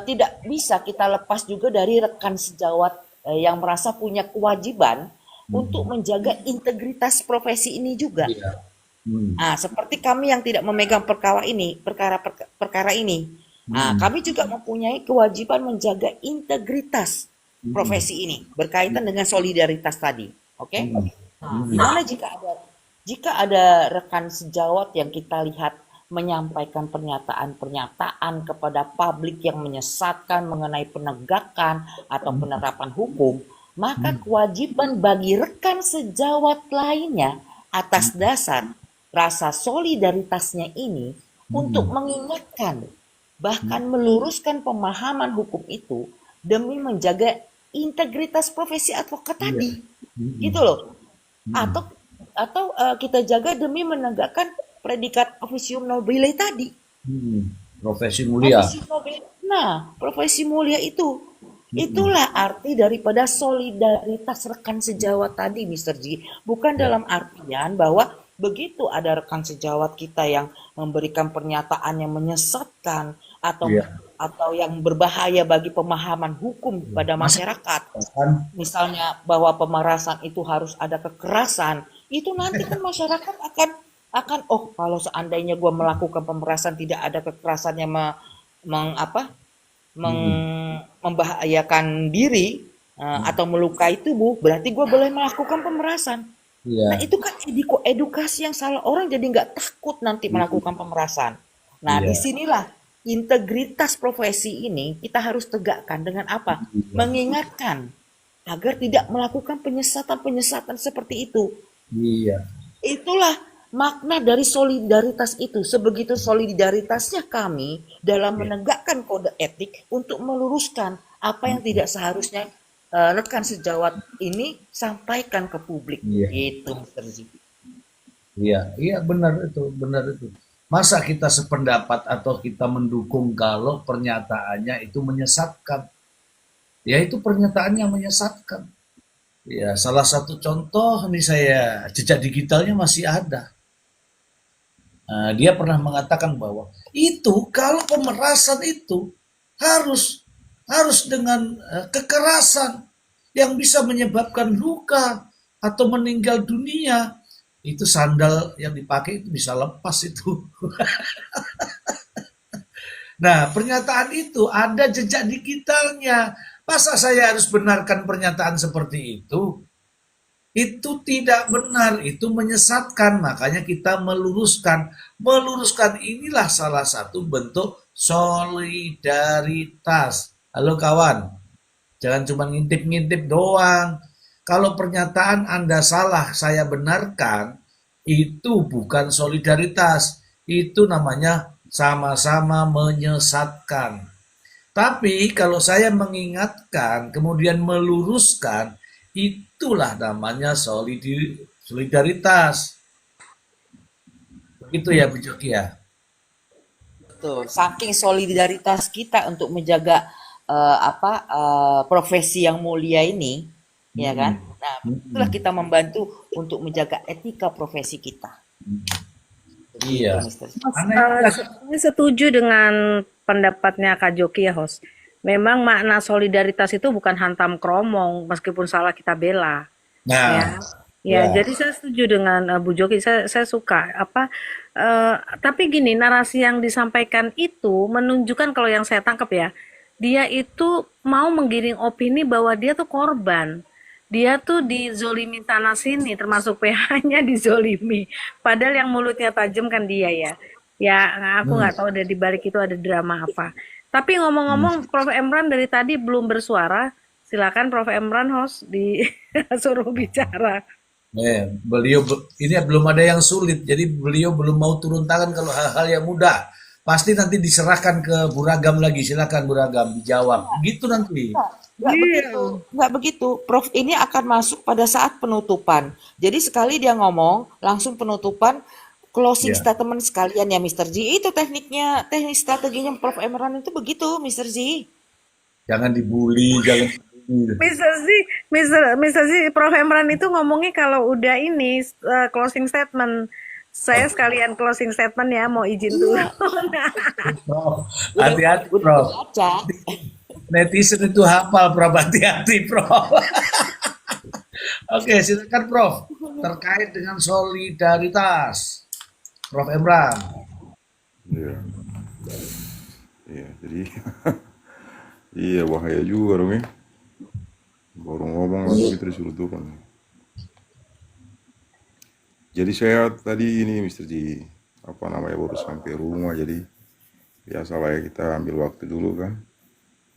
Speaker 1: tidak bisa kita lepas juga dari rekan sejawat yang merasa punya kewajiban untuk
Speaker 2: Hmm.
Speaker 1: menjaga integritas profesi ini juga.
Speaker 2: Iya. Hmm.
Speaker 1: Seperti kami yang tidak memegang perkara ini,
Speaker 2: Hmm.
Speaker 1: kami juga mempunyai kewajiban menjaga integritas
Speaker 2: Hmm.
Speaker 1: profesi ini berkaitan dengan solidaritas tadi. Oke?
Speaker 2: Hmm.
Speaker 1: Di
Speaker 2: Hmm.
Speaker 1: mana jika ada rekan sejawat yang kita lihat menyampaikan pernyataan-pernyataan kepada publik yang menyesatkan mengenai penegakan atau penerapan hukum, maka kewajiban bagi rekan sejawat lainnya atas dasar rasa solidaritasnya ini untuk
Speaker 2: Hmm.
Speaker 1: mengingatkan, bahkan meluruskan pemahaman hukum itu demi menjaga integritas profesi advokat
Speaker 2: Iya.
Speaker 1: tadi.
Speaker 2: Hmm.
Speaker 1: Gitu loh.
Speaker 2: Hmm.
Speaker 1: Atau kita jaga demi menegakkan predikat officium nobile tadi.
Speaker 2: Hmm. Profesi mulia.
Speaker 1: Officium nobile. Nah, profesi mulia itu.
Speaker 2: Hmm.
Speaker 1: Itulah arti daripada solidaritas rekan sejawat tadi, Mr. G. Bukan
Speaker 2: Ya.
Speaker 1: dalam artian bahwa begitu ada rekan sejawat kita yang memberikan pernyataan yang menyesatkan atau
Speaker 2: Iya.
Speaker 1: yang berbahaya bagi pemahaman hukum pada
Speaker 2: Masa
Speaker 1: masyarakat,
Speaker 2: kan?
Speaker 1: misalnya bahwa pemerasan itu harus ada kekerasan, itu nanti kan masyarakat akan oh kalau seandainya gue melakukan pemerasan tidak ada kekerasan yang
Speaker 2: Hmm.
Speaker 1: membahayakan diri atau melukai tubuh, berarti gue boleh melakukan pemerasan. Nah
Speaker 2: Iya.
Speaker 1: itu kan edukasi yang salah, orang jadi nggak takut nanti melakukan pemerasan. Nah
Speaker 2: Iya.
Speaker 1: disinilah integritas profesi ini kita harus tegakkan dengan apa?
Speaker 2: Iya.
Speaker 1: Mengingatkan agar tidak melakukan penyesatan-penyesatan seperti itu.
Speaker 2: Iya.
Speaker 1: Itulah makna dari solidaritas itu. Sebegitu solidaritasnya kami dalam menegakkan kode etik untuk meluruskan apa yang tidak seharusnya rekan sejawat ini sampaikan ke publik.
Speaker 2: Iya.
Speaker 1: Itu, Mr. Z.
Speaker 2: Iya. Iya, benar itu, benar itu. Masa kita sependapat atau kita mendukung kalau pernyataannya itu menyesatkan? Ya itu pernyataannya menyesatkan. Ya, salah satu contoh nih saya, jejak digitalnya masih ada. Dia pernah mengatakan bahwa itu kalau pemerasan itu harus harus dengan kekerasan yang bisa menyebabkan luka atau meninggal dunia. Itu sandal yang dipakai itu bisa lepas itu. Nah, pernyataan itu ada jejak digitalnya. Masa saya harus benarkan pernyataan seperti itu? Itu tidak benar, itu menyesatkan. Makanya kita meluruskan. Meluruskan inilah salah satu bentuk solidaritas. Halo kawan, jangan cuma ngintip-ngintip doang. Kalau pernyataan Anda salah, saya benarkan, itu bukan solidaritas. Itu namanya sama-sama menyesatkan. Tapi kalau saya mengingatkan, kemudian meluruskan, itulah namanya solidaritas. Begitu ya Bu Joki ya.
Speaker 1: Betul. Saking solidaritas kita untuk menjaga profesi yang mulia ini, ya kan?
Speaker 2: Mm-mm.
Speaker 1: Nah, itulah
Speaker 2: Mm-mm.
Speaker 1: kita membantu untuk menjaga etika profesi kita. Begitu,
Speaker 2: Iya.
Speaker 1: Mister.
Speaker 2: Karena itulah.
Speaker 3: Saya setuju dengan pendapatnya Kak Joki ya, host. Memang makna solidaritas itu bukan hantam kromong, meskipun salah kita bela.
Speaker 2: Nah,
Speaker 3: Ya, ya.
Speaker 2: ya.
Speaker 3: Jadi saya setuju dengan Bu Joki. Saya suka tapi gini, narasi yang disampaikan itu menunjukkan, kalau yang saya tangkap ya, dia itu mau menggiring opini bahwa dia tuh korban. Dia tuh dizolimi sana sini, termasuk PH-nya dizolimi. Padahal yang mulutnya tajam kan dia ya. Ya, aku
Speaker 2: Hmm.
Speaker 3: nggak tahu dari balik itu ada drama apa. Tapi
Speaker 2: Hmm.
Speaker 3: ngomong-ngomong, Prof. Emran dari tadi belum bersuara. Silakan Prof. Emran, host, disuruh bicara.
Speaker 2: Ini belum ada yang sulit, jadi beliau belum mau turun tangan kalau hal-hal yang mudah. Pasti nanti diserahkan ke Buragam lagi, silakan Buragam dijawab. Gitu nanti.
Speaker 1: Nggak begitu,
Speaker 3: Iya.
Speaker 1: nggak begitu. Prof ini akan masuk pada saat penutupan. Jadi sekali dia ngomong, langsung penutupan, closing
Speaker 2: Ya,
Speaker 1: statement sekalian ya, Mister Ji. Itu tekniknya, teknik strateginya Prof Emran itu begitu, Mister Ji.
Speaker 2: jangan dibully, jangan dibully.
Speaker 3: Mr. Z, Prof. Emran itu ngomongnya kalau udah ini closing statement. Saya sekalian closing statement ya, mau izin dulu.
Speaker 1: Iya,
Speaker 2: Prof,
Speaker 1: udah
Speaker 2: hati-hati
Speaker 1: udah
Speaker 2: Prof.
Speaker 1: kebaca.
Speaker 2: Netizen itu hafal Prof, hati-hati Prof. Oke, silakan Prof. Terkait dengan solidaritas, Prof Emran.
Speaker 4: Iya, iya. Jadi iya bahaya juga dong ya. Baru ngomong langsung kita disuruh turun. Jadi saya tadi ini Mister Ji, apa namanya baru sampai rumah, jadi biasalah ya kita ambil waktu dulu kan.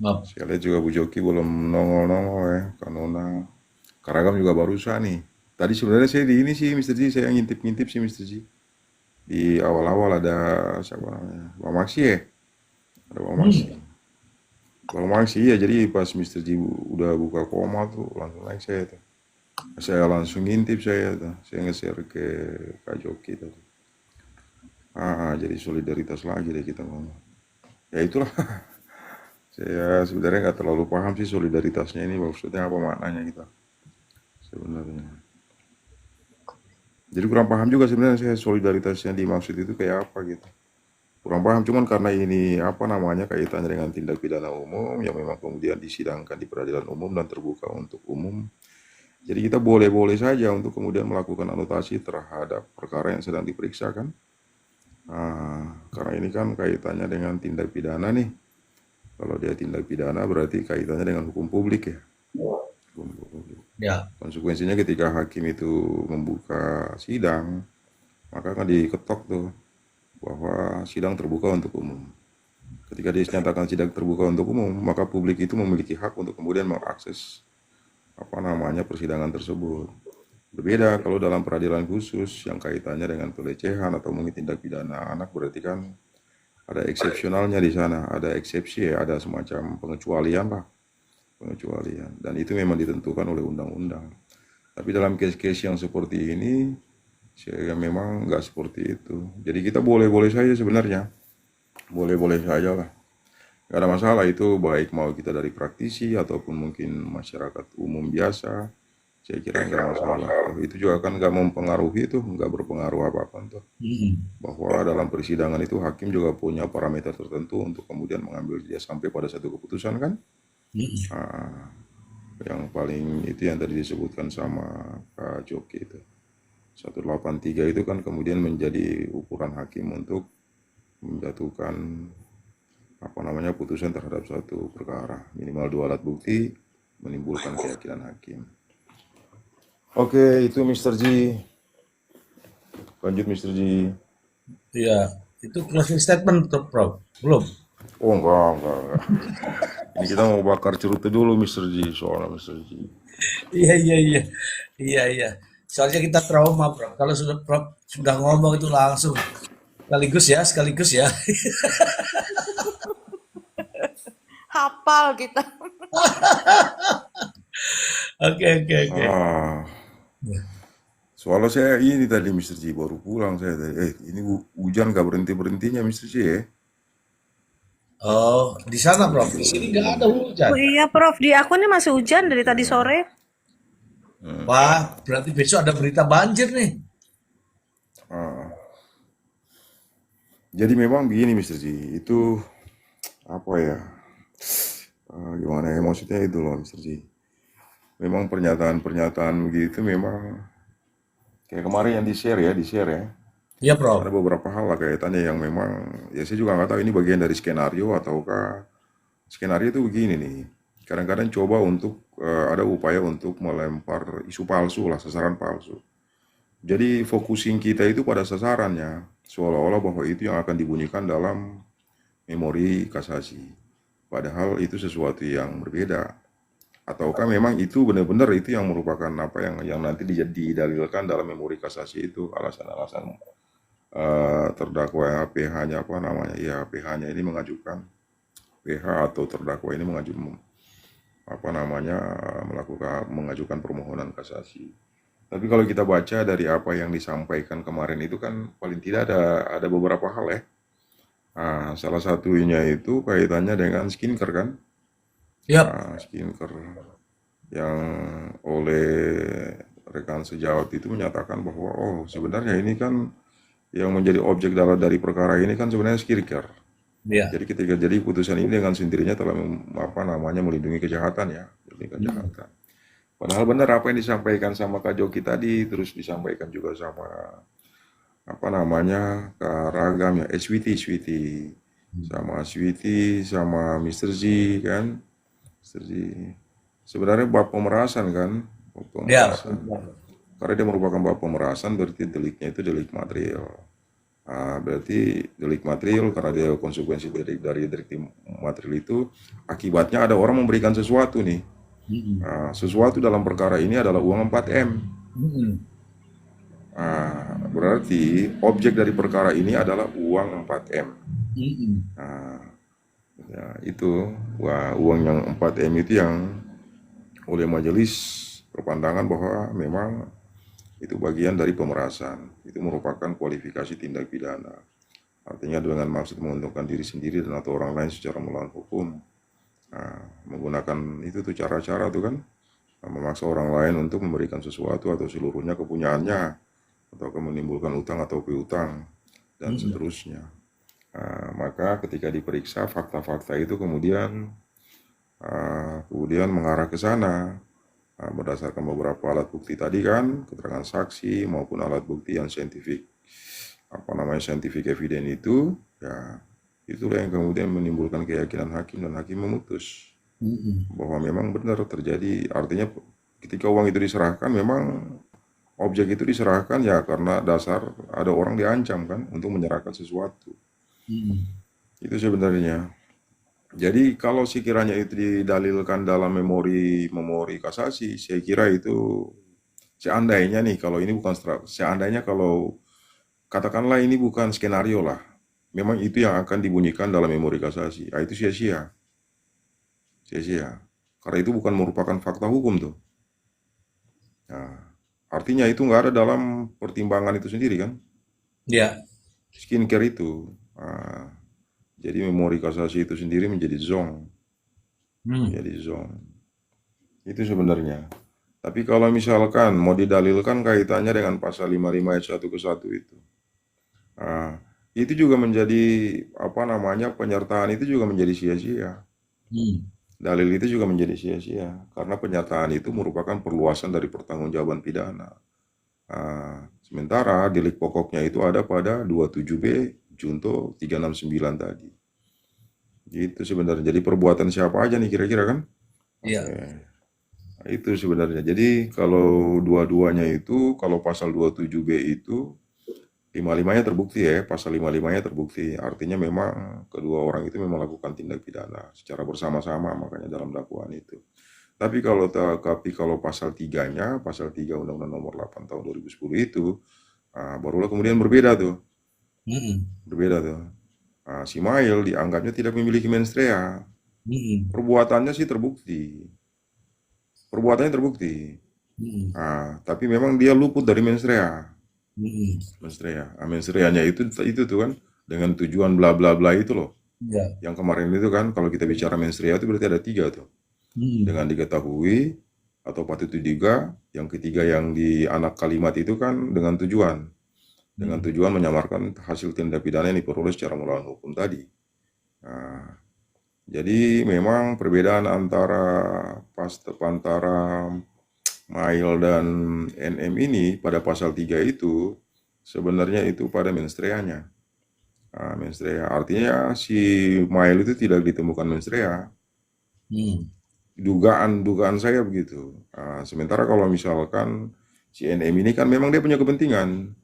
Speaker 2: Maaf.
Speaker 4: Saya lihat juga Bu Joki belum nongol-nongol ya, Kanona. Karagam juga barusan nih. Tadi sebenarnya saya di ini sih Mister Ji, saya ngintip-ngintip sih Mister Ji. Di awal-awal ada siapa namanya? Bang Maksi ya? Ada Bang Maksi. Bang Maksi ya, jadi pas Mister Ji udah buka koma tuh langsung naik saya tuh. Saya langsung ngintip saya tuh. Saya nge-share ke Kak Joki tadi. Jadi solidaritas lagi deh kita ngomong. Ya itulah. Saya sebenarnya nggak terlalu paham sih solidaritasnya ini maksudnya apa maknanya kita sebenarnya. Jadi kurang paham juga sebenarnya saya solidaritasnya dimaksud itu kayak apa gitu. Kurang paham cuman karena ini apa namanya kaitannya dengan tindak pidana umum yang memang kemudian disidangkan di peradilan umum dan terbuka untuk umum. Jadi kita boleh-boleh saja untuk kemudian melakukan anotasi terhadap perkara yang sedang diperiksa kan. Karena ini kan kaitannya dengan tindak pidana nih. Kalau dia tindak pidana berarti kaitannya dengan hukum publik ya. Hukum publik.
Speaker 2: Ya,
Speaker 4: Konsekuensinya ketika hakim itu membuka sidang, maka akan diketok tuh bahwa sidang terbuka untuk umum. Ketika dinyatakan sidang terbuka untuk umum, maka publik itu memiliki hak untuk kemudian mengakses apa namanya persidangan tersebut. Berbeda kalau dalam peradilan khusus yang kaitannya dengan pelecehan atau mungkin tindak pidana anak, berarti kan ada eksepsionalnya di sana, ada eksepsi ya, ada semacam pengecualian lah, pengecualian. Dan itu memang ditentukan oleh undang-undang. Tapi dalam case-case yang seperti ini, saya memang nggak seperti itu. Jadi kita boleh-boleh saja sebenarnya, boleh-boleh saja lah. Gak ada masalah itu, baik mau kita dari praktisi ataupun mungkin masyarakat umum biasa, saya kira nggak masalah. Toh itu juga kan nggak mempengaruhi tuh, nggak berpengaruh apa-apa tuh. Bahwa dalam persidangan itu hakim juga punya parameter tertentu untuk kemudian mengambil dia sampai pada satu keputusan kan. Ah, yang paling itu yang tadi disebutkan sama Kak Joki itu. 183 itu kan kemudian menjadi ukuran hakim untuk menjatuhkan apa namanya putusan terhadap suatu perkara. Minimal 2 alat bukti menimbulkan keyakinan hakim. Oke, itu Mr. G. Lanjut Mr. G.
Speaker 2: Iya, itu closing statement tuh, Prof. Belum.
Speaker 4: Oh enggak. Ini kita mau bakar cerutu dulu Mr. G soalnya Mr. G.
Speaker 2: Iya, iya, iya. Iya, iya. Soalnya kita trauma, Prof. Kalau sudah Prof sudah ngomong itu langsung sekaligus ya.
Speaker 1: Hafal kita.
Speaker 2: Oke, oke, oke.
Speaker 4: Ah, soalnya saya ini tadi Mr. G baru pulang saya tadi. Ini hujan gak berhenti-berhentinya Mr. G ya.
Speaker 2: Oh, di sana, Prof. Di sini nggak ada hujan.
Speaker 3: Oh iya Prof, di aku ini masih hujan dari tadi sore.
Speaker 2: Wah, berarti besok ada berita banjir nih.
Speaker 4: Ah, jadi memang begini Mr. G, itu apa ya? Gimana ya maksudnya itu loh Mr. G. Memang pernyataan-pernyataan begitu memang kayak kemarin yang di-share ya.
Speaker 2: Iya, Prof.
Speaker 4: Ada beberapa hal lah kaitannya yang memang ya saya juga nggak tahu ini bagian dari skenario ataukah skenario itu begini nih. Kadang-kadang coba untuk ada upaya untuk melempar isu palsu lah, sasaran palsu. Jadi focusing kita itu pada sasarannya, seolah-olah bahwa itu yang akan dibunyikan dalam memori kasasi. Padahal itu sesuatu yang berbeda. Ataukah memang itu benar-benar itu yang merupakan apa yang nanti didalilkan dalam memori kasasi itu alasan-alasan terdakwa PH-nya apa namanya? Ya PH-nya ini mengajukan PH atau terdakwa ini mengajukan apa namanya mengajukan permohonan kasasi. Tapi kalau kita baca dari apa yang disampaikan kemarin itu kan paling tidak ada beberapa hal ya. Nah, salah satunya itu kaitannya dengan skincare kan.
Speaker 2: Yap.
Speaker 4: Nah, skincare yang oleh rekan sejawat itu menyatakan bahwa oh sebenarnya ini kan yang menjadi objek dari perkara ini kan sebenarnya skincare.
Speaker 2: Iya.
Speaker 4: Jadi ketika jadi putusan ini dengan sendirinya telah apa namanya melindungi kejahatan ya, melindungi kejahatan. Padahal benar apa yang disampaikan sama Kak Joki tadi, terus disampaikan juga sama apa namanya Kak Ragam ya, Sweety, sama Sweety, sama Mr. Z kan, Mr. Z. Sebenarnya bab pemerasan kan, bab
Speaker 2: Iya.
Speaker 4: pemerasan. Karena dia merupakan bab pemerasan, berarti deliknya itu delik material. Berarti delik material karena dia konsekuensi dari delik material itu akibatnya ada orang memberikan sesuatu nih. Sesuatu dalam perkara ini adalah uang 4M. Berarti objek dari perkara ini adalah uang 4M. Ya, itu uang yang 4M itu yang oleh majelis berpandangan bahwa memang itu bagian dari pemerasan. Itu merupakan kualifikasi tindak pidana. Artinya dengan maksud menguntungkan diri sendiri dan atau orang lain secara melawan hukum. Menggunakan itu tuh cara-cara tuh kan memaksa orang lain untuk memberikan sesuatu atau seluruhnya kepunyaannya atau menimbulkan utang atau piutang dan seterusnya. Maka ketika diperiksa fakta-fakta itu kemudian mengarah ke sana berdasarkan beberapa alat bukti tadi kan, keterangan saksi maupun alat bukti yang scientific scientific evidence itu ya. Itulah yang kemudian menimbulkan keyakinan hakim dan hakim memutus bahwa memang benar terjadi. Artinya ketika uang itu diserahkan memang objek itu diserahkan ya karena dasar ada orang diancam kan untuk menyerahkan sesuatu. Itu sebenarnya. Jadi kalau sekiranya itu didalilkan dalam memori kasasi, saya kira itu seandainya nih kalau ini bukan seandainya kalau katakanlah ini bukan skenario lah. Memang itu yang akan dibunyikan dalam memori kasasi. Itu sia-sia. Karena itu bukan merupakan fakta hukum tuh. Artinya itu nggak ada dalam pertimbangan itu sendiri kan?
Speaker 2: Iya.
Speaker 4: Skincare itu. Jadi memori kasasi itu sendiri menjadi zong. Menjadi zong. Itu sebenarnya. Tapi kalau misalkan mau didalilkan kaitannya dengan pasal 55 ayat 1 ke 1 itu. Nah, itu juga menjadi apa namanya penyertaan itu juga menjadi sia-sia.
Speaker 2: Hmm.
Speaker 4: Dalil itu juga menjadi sia-sia karena penyertaan itu merupakan perluasan dari pertanggungjawaban pidana. Sementara delik pokoknya itu ada pada 27B junto 369 tadi. Gitu sebenarnya. Jadi perbuatan siapa aja nih kira-kira kan?
Speaker 2: Iya.
Speaker 4: Oke. Nah, itu sebenarnya. Jadi kalau dua-duanya itu, kalau pasal 27B itu 55-nya terbukti ya, pasal 55-nya terbukti. Artinya memang kedua orang itu memang melakukan tindak pidana secara bersama-sama, makanya dalam dakwaan itu. Tapi kalau pasal 3-nya, pasal 3 Undang-Undang Nomor 8 Tahun 2010 itu, barulah kemudian berbeda tuh,
Speaker 2: Mm-mm.
Speaker 4: berbeda tuh. Si Mail dianggapnya tidak memiliki menstrea.
Speaker 2: Mm-mm.
Speaker 4: Perbuatannya sih terbukti, perbuatannya terbukti.
Speaker 2: Mm-mm.
Speaker 4: Tapi memang dia luput dari menstrea.
Speaker 2: Mm-mm.
Speaker 4: Menstreanya itu tuh kan dengan tujuan bla bla bla itu loh.
Speaker 2: Iya.
Speaker 4: Yang kemarin itu kan kalau kita bicara menstrea itu berarti ada 3 tuh.
Speaker 2: Mm-mm.
Speaker 4: Dengan diketahui atau patut diduga, yang ketiga yang di anak kalimat itu kan dengan tujuan. Dengan
Speaker 2: Mm-mm.
Speaker 4: tujuan menyamarkan hasil tindak pidana yang diperoleh secara melawan hukum tadi. Nah, jadi memang perbedaan antara Mail dan NM ini pada pasal 3 itu sebenarnya itu pada menstreanya. Menstrea artinya si Mail itu tidak ditemukan menstrea.
Speaker 2: Mm.
Speaker 4: Dugaan saya begitu. Sementara kalau misalkan si NM ini kan memang dia punya kepentingan.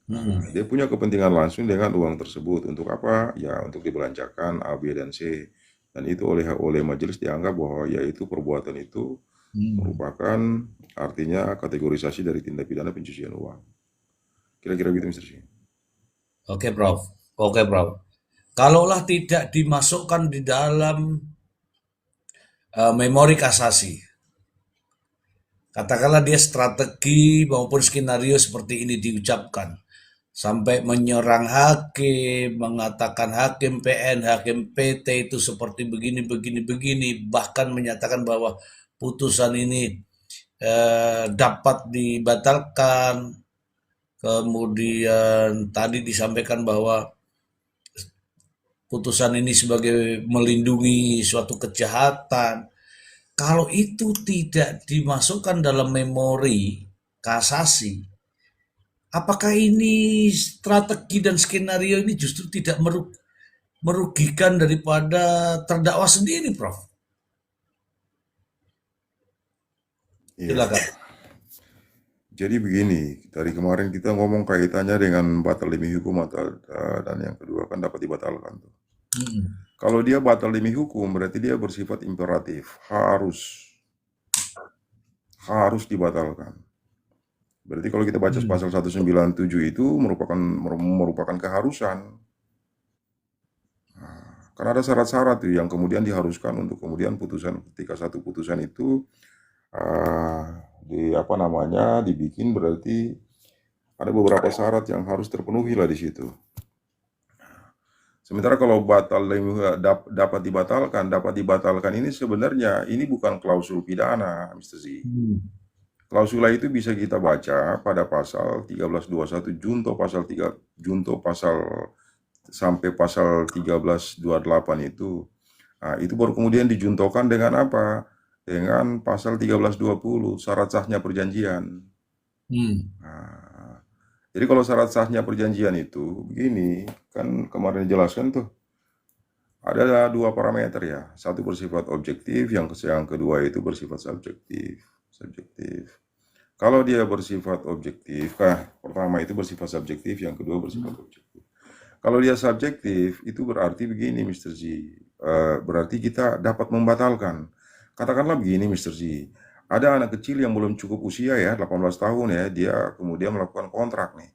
Speaker 2: Mm.
Speaker 4: Dia punya kepentingan langsung dengan uang tersebut. Untuk apa? Ya untuk dibelanjakan A, B, dan C. Dan itu oleh majelis dianggap bahwa yaitu perbuatan itu
Speaker 2: Mm.
Speaker 4: merupakan artinya kategorisasi dari tindak pidana pencucian uang. Kira-kira gitu, Mr. Shi.
Speaker 2: Oke, Prof. Oke, Prof. Kalaulah tidak dimasukkan di dalam memori kasasi, katakanlah dia strategi maupun skenario seperti ini diucapkan, sampai menyerang hakim, mengatakan hakim PN, hakim PT itu seperti begini, begini, begini, bahkan menyatakan bahwa putusan ini dapat dibatalkan. Kemudian tadi disampaikan bahwa putusan ini sebagai melindungi suatu kejahatan. Kalau itu tidak dimasukkan dalam memori kasasi, apakah ini strategi dan skenario ini justru tidak merugikan daripada terdakwa sendiri, Prof?
Speaker 4: Iya.
Speaker 2: Silakan.
Speaker 4: Jadi begini, dari kemarin kita ngomong kaitannya dengan batal demi hukum dan yang kedua kan dapat dibatalkan tuh.
Speaker 2: Hmm.
Speaker 4: Kalau dia batal demi hukum berarti dia bersifat imperatif, harus dibatalkan. Berarti kalau kita baca pasal 197 itu merupakan keharusan. Karena ada syarat-syarat tuh yang kemudian diharuskan untuk kemudian ketika satu putusan itu dibikin berarti ada beberapa syarat yang harus terpenuhi lah di situ. Sementara kalau dapat dibatalkan ini sebenarnya ini bukan klausul pidana, Mr. Z. Klausula itu bisa kita baca pada pasal 1321 junto pasal sampai pasal 1328 itu. Itu baru kemudian dijuntokan dengan apa? Dengan pasal 1320 syarat sahnya perjanjian. Jadi kalau syarat sahnya perjanjian itu begini, kan kemarin dijelaskan tuh ada 2 parameter ya. Satu bersifat objektif, yang kedua itu bersifat subjektif. Kalau dia bersifat objektif, pertama itu bersifat subjektif, yang kedua bersifat objektif. Kalau dia subjektif, itu berarti begini, Mr. Z. Berarti kita dapat membatalkan. Katakanlah begini, Mr. Z. Ada anak kecil yang belum cukup usia ya, 18 tahun ya, dia kemudian melakukan kontrak nih.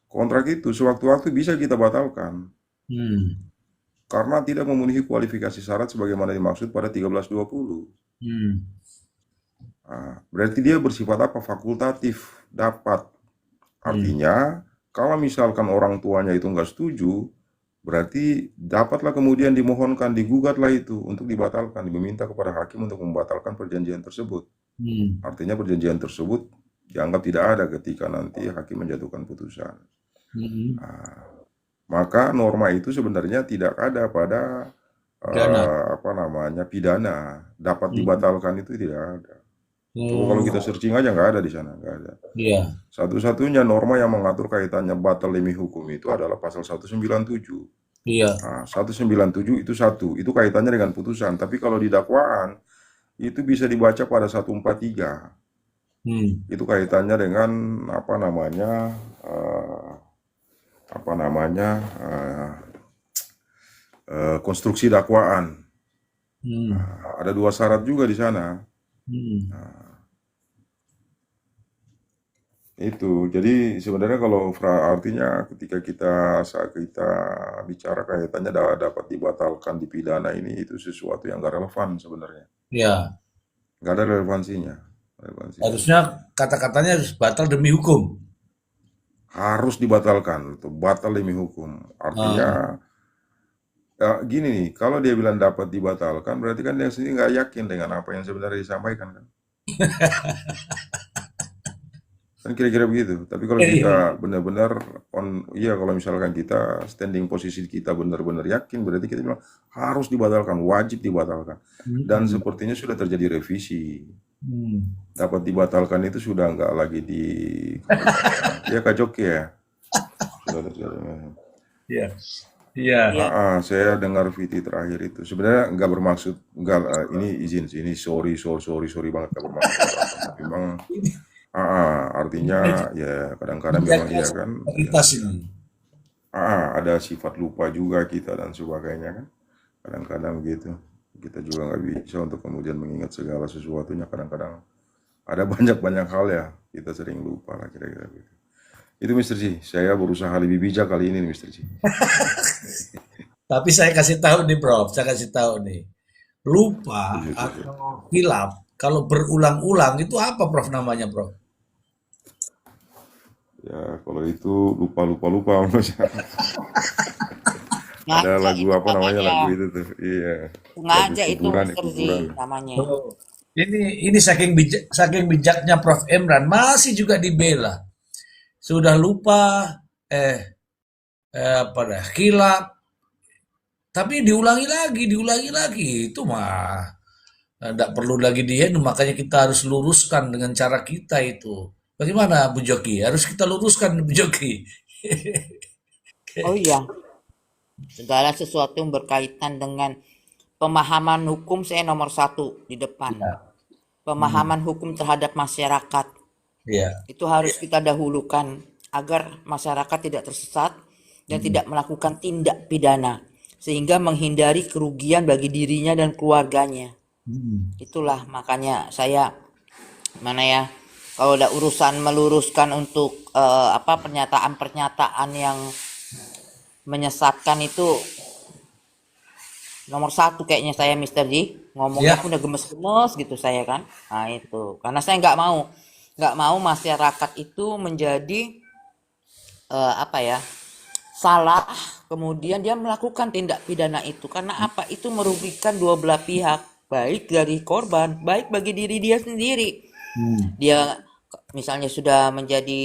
Speaker 4: Kontrak itu sewaktu-waktu bisa kita batalkan. Karena tidak memenuhi kualifikasi syarat sebagaimana dimaksud pada 1320. Berarti dia bersifat apa? Fakultatif, dapat. Artinya, kalau misalkan orang tuanya itu nggak setuju, berarti dapatlah kemudian dimohonkan, digugatlah itu untuk dibatalkan, diminta kepada hakim untuk membatalkan perjanjian tersebut.
Speaker 2: Hmm.
Speaker 4: Artinya perjanjian tersebut dianggap tidak ada ketika nanti hakim menjatuhkan putusan.
Speaker 2: Hmm.
Speaker 4: Maka norma itu sebenarnya tidak ada pada
Speaker 2: Pidana.
Speaker 4: apa namanya pidana, dapat
Speaker 2: Hmm.
Speaker 4: dibatalkan itu tidak ada. Coba kalau kita
Speaker 2: Oh,
Speaker 4: searching aja nggak ada di sana, nggak ada.
Speaker 2: iya,
Speaker 4: Satu-satunya norma yang mengatur kaitannya batal demi hukum itu adalah pasal 197.
Speaker 2: iya.
Speaker 4: Nah, 197 itu satu, itu kaitannya dengan putusan. Tapi kalau di dakwaan itu bisa dibaca pada 143.
Speaker 2: Hmm.
Speaker 4: Itu kaitannya dengan apa namanya apa namanya konstruksi dakwaan.
Speaker 2: Hmm.
Speaker 4: Ada dua syarat juga di sana.
Speaker 2: Hmm.
Speaker 4: Itu. Jadi sebenarnya kalau artinya ketika saat kita bicara kaitannya dapat dibatalkan dipidana ini itu sesuatu yang gak relevan sebenarnya.
Speaker 2: Ya,
Speaker 4: Gak ada relevansinya. Relevansinya.
Speaker 2: harusnya kata-katanya harus batal demi hukum.
Speaker 4: Harus dibatalkan, itu batal demi hukum.
Speaker 2: Ah,
Speaker 4: Artinya gini nih, kalau dia bilang dapat dibatalkan, berarti kan dia sendiri nggak yakin dengan apa yang sebenarnya disampaikan kan? Kan kira-kira begitu. Tapi kalau kita benar-benar iya kalau misalkan kita standing posisi kita benar-benar yakin, berarti kita bilang harus dibatalkan, wajib dibatalkan. Dan
Speaker 2: hmm.
Speaker 4: sepertinya sudah terjadi revisi.
Speaker 2: Hmm.
Speaker 4: Dapat dibatalkan itu sudah nggak lagi di, kalau misalkan, ya Kak Joki ya, sudah terjadi.
Speaker 2: Iya, iya.
Speaker 1: Iya.
Speaker 4: Saya dengar VT terakhir itu. Sebenarnya nggak bermaksud, nggak, ini izin sih, ini sorry banget nggak bermaksud apa-apa. Tapi memang, artinya ya kadang-kadang memang
Speaker 2: Menjaga
Speaker 4: iya kan, ya,
Speaker 2: solidaritas ini.
Speaker 4: ada sifat lupa juga kita dan sebagainya kan. Kadang-kadang gitu. Kita juga nggak bisa untuk kemudian mengingat segala sesuatunya. Kadang-kadang ada banyak-banyak hal ya, kita sering lupa lah kira-kira gitu. Itu Mister G, saya berusaha lebih bijak kali ini Mister G.
Speaker 2: Tapi saya kasih tahu nih, Prof. Saya kasih tahu nih. Lupa
Speaker 4: Setuju, setuju.
Speaker 2: atau hilap kalau berulang-ulang itu apa, Prof, namanya, Prof?
Speaker 4: Ya, kalau itu lupa menurut saya. Ada
Speaker 1: Sengaja
Speaker 4: lagu
Speaker 1: itu
Speaker 4: apa namanya
Speaker 1: namanya.
Speaker 4: lagu itu tuh. Iya, lagu
Speaker 1: Sengaja itu
Speaker 4: kuburan, ya,
Speaker 1: Mister Z
Speaker 4: kuburan.
Speaker 1: namanya.
Speaker 2: Oh. Ini saking bijaknya Prof Emran masih juga dibela. Sudah lupa apa dah, hilap, tapi diulangi lagi. Itu mah tidak perlu lagi makanya kita harus luruskan dengan cara kita itu. Bagaimana Bu Joki? Harus kita luruskan Bu Joki.
Speaker 1: Oh iya, segala sesuatu yang berkaitan dengan pemahaman hukum saya nomor satu di depan.
Speaker 2: Ya,
Speaker 1: Pemahaman hukum terhadap masyarakat
Speaker 2: ya.
Speaker 1: itu harus kita dahulukan agar masyarakat tidak tersesat dan tidak melakukan tindak pidana sehingga menghindari kerugian bagi dirinya dan keluarganya.
Speaker 2: Hmm.
Speaker 1: Itulah makanya saya mana ya kalau ada urusan meluruskan untuk apa pernyataan-pernyataan yang menyesatkan itu nomor satu kayaknya saya Mister Ji ngomongnya
Speaker 2: Ya,
Speaker 1: pun udah gemes-gemes gitu saya kan. Nah itu karena saya nggak mau masyarakat itu menjadi apa ya salah kemudian dia melakukan tindak pidana itu karena apa itu merugikan dua belah pihak baik dari korban baik bagi diri dia sendiri.
Speaker 2: hmm.
Speaker 1: Dia misalnya sudah menjadi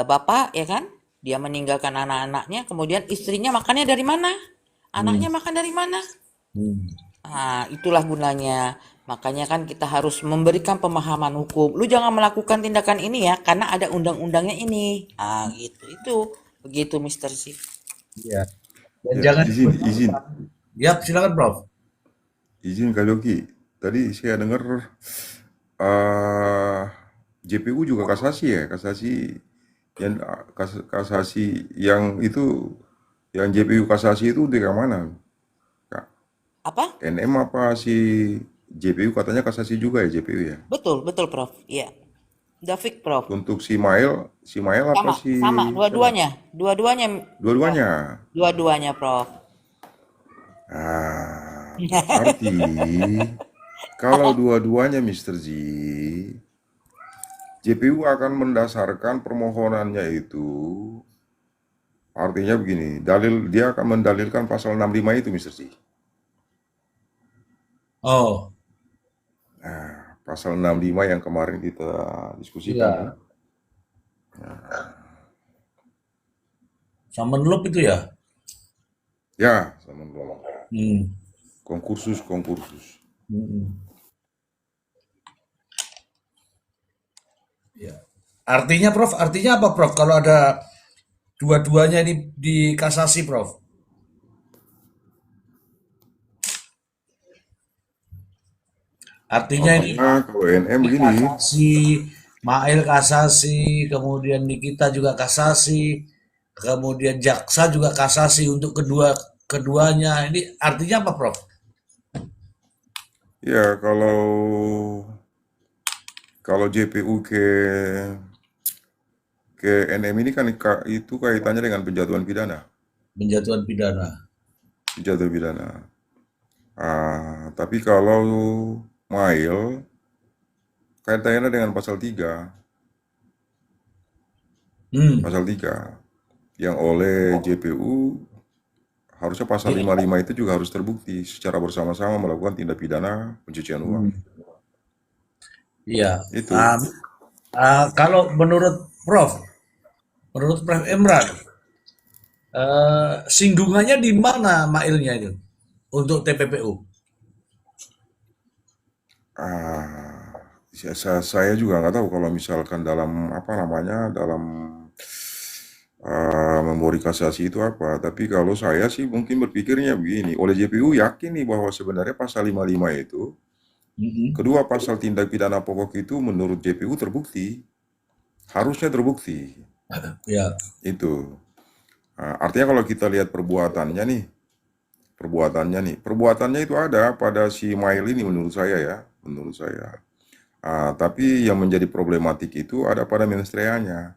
Speaker 1: bapak ya kan dia meninggalkan anak-anaknya kemudian istrinya makannya dari mana
Speaker 2: Hmm.
Speaker 1: anaknya makan dari mana.
Speaker 2: Hmm.
Speaker 1: Nah, itulah gunanya. Makanya kan kita harus memberikan pemahaman hukum. Lu jangan melakukan tindakan ini ya, karena ada undang-undangnya ini. Ah, gitu. Itu begitu, Mister Sip.
Speaker 2: Ya. Dan
Speaker 4: Ya,
Speaker 2: jangan
Speaker 4: izin,
Speaker 2: dibenarkan. Ya, silakan Prof.
Speaker 4: izin Kak Yogi. Tadi saya dengar eh JPU juga kasasi ya, yang kasasi yang itu, yang JPU kasasi itu dari mana, Kak?
Speaker 1: Apa?
Speaker 4: NM apa si JPU katanya kasasi juga ya JPU ya?
Speaker 1: Betul, betul, Prof. Iya. Dafik, Prof.
Speaker 4: Untuk si Mail apa
Speaker 1: Sama,
Speaker 4: si
Speaker 1: sama.
Speaker 4: siapa?
Speaker 1: Dua-duanya. Dua-duanya, Prof.
Speaker 4: Dua-duanya.
Speaker 1: Dua-duanya, Prof.
Speaker 4: Berarti kalau dua-duanya Mister Z, JPU akan mendasarkan permohonannya itu Artinya begini, dia akan mendalilkan pasal 65 itu, Mr. C.
Speaker 2: Oh,
Speaker 4: Nah, pasal 65 yang kemarin kita diskusikan kan.
Speaker 2: iya. Summon loop itu ya?
Speaker 4: Ya, sama menolong.
Speaker 2: Hmm.
Speaker 4: Konkursus.
Speaker 2: Hmm. Ya. Artinya Prof, artinya apa Prof? Kalau ada dua-duanya ini di kasasi Prof. Artinya ini
Speaker 4: Artinya kalau NM begini,
Speaker 2: kasasi, Mail kasasi, kemudian Nikita juga kasasi, kemudian jaksa juga kasasi untuk keduanya. Ini artinya apa Prof?
Speaker 4: ya kalau JPU ke NM ini kan itu kaitannya dengan penjatuhan pidana.
Speaker 2: Penjatuhan pidana.
Speaker 4: Penjatuhan pidana. Tapi kalau Mail kaitannya dengan pasal 3,
Speaker 2: Hmm.
Speaker 4: pasal 3 yang oleh JPU harusnya pasal 55 itu juga harus terbukti secara bersama-sama melakukan tindak pidana pencucian uang.
Speaker 2: Iya.
Speaker 4: Itu.
Speaker 2: Kalau menurut Prof Emran, singgungannya di mana mailnya itu untuk TPPU?
Speaker 4: Ah, saya juga nggak tahu kalau misalkan dalam apa namanya dalam memori kasasi itu apa. Tapi kalau saya sih mungkin berpikirnya begini, oleh JPU yakin nih bahwa sebenarnya pasal 55 itu,
Speaker 2: Mhm.
Speaker 4: kedua pasal tindak pidana pokok itu menurut JPU terbukti, harusnya terbukti.
Speaker 2: Ya.
Speaker 4: Itu. Artinya kalau kita lihat perbuatannya itu ada pada si Mail ini menurut saya ya, menurut saya. Tapi yang menjadi problematik itu ada pada menstreanya.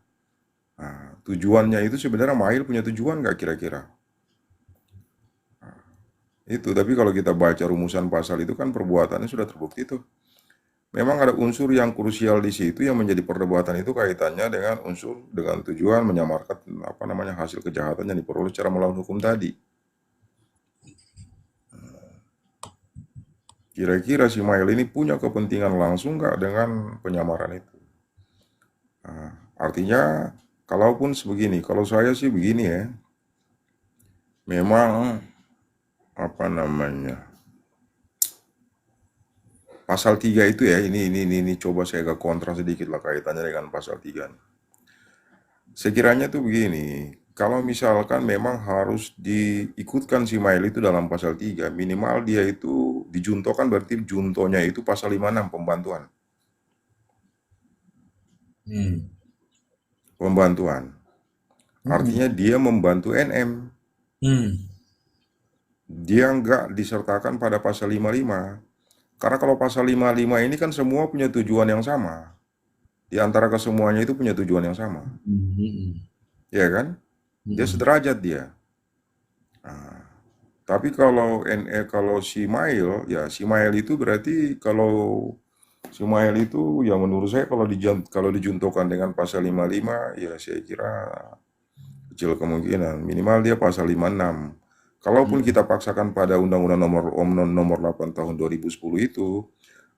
Speaker 4: Tujuannya itu sebenarnya Mail punya tujuan nggak kira-kira? Itu, tapi kalau kita baca rumusan pasal itu kan perbuatannya sudah terbukti tuh. Memang ada unsur yang krusial di situ yang menjadi perdebatan itu kaitannya dengan unsur dengan tujuan menyamarkan apa namanya hasil kejahatan yang diperoleh secara melawan hukum tadi. Kira-kira si Mail ini punya kepentingan langsung nggak dengan penyamaran itu? Artinya, kalaupun sebegini, kalau saya sih begini ya, memang apa namanya pasal 3 itu ya, ini coba saya agak kontra sedikit lah kaitannya dengan pasal 3. Sekiranya tuh begini, kalau misalkan memang harus diikutkan si Mail itu dalam pasal 3, minimal dia itu dijuntokan berarti juntonya itu pasal 56 pembantuan.
Speaker 2: Hmm.
Speaker 4: Pembantuan. Artinya dia membantu NM.
Speaker 2: Hmm.
Speaker 4: Dia nggak disertakan pada pasal 55. Karena kalau pasal 55 ini kan semua punya tujuan yang sama. Di antara kesemuanya itu punya tujuan yang sama.
Speaker 2: Hmm.
Speaker 4: Ya kan? Dia sederajat dia. Tapi kalau si Mail, ya si Mail itu berarti kalau si Mail itu ya menurut saya kalau dijuntokan dengan pasal 55 ya saya kira kecil kemungkinan. Minimal dia pasal 56. Kalaupun kita paksakan pada Undang-Undang nomor 8 tahun 2010 itu,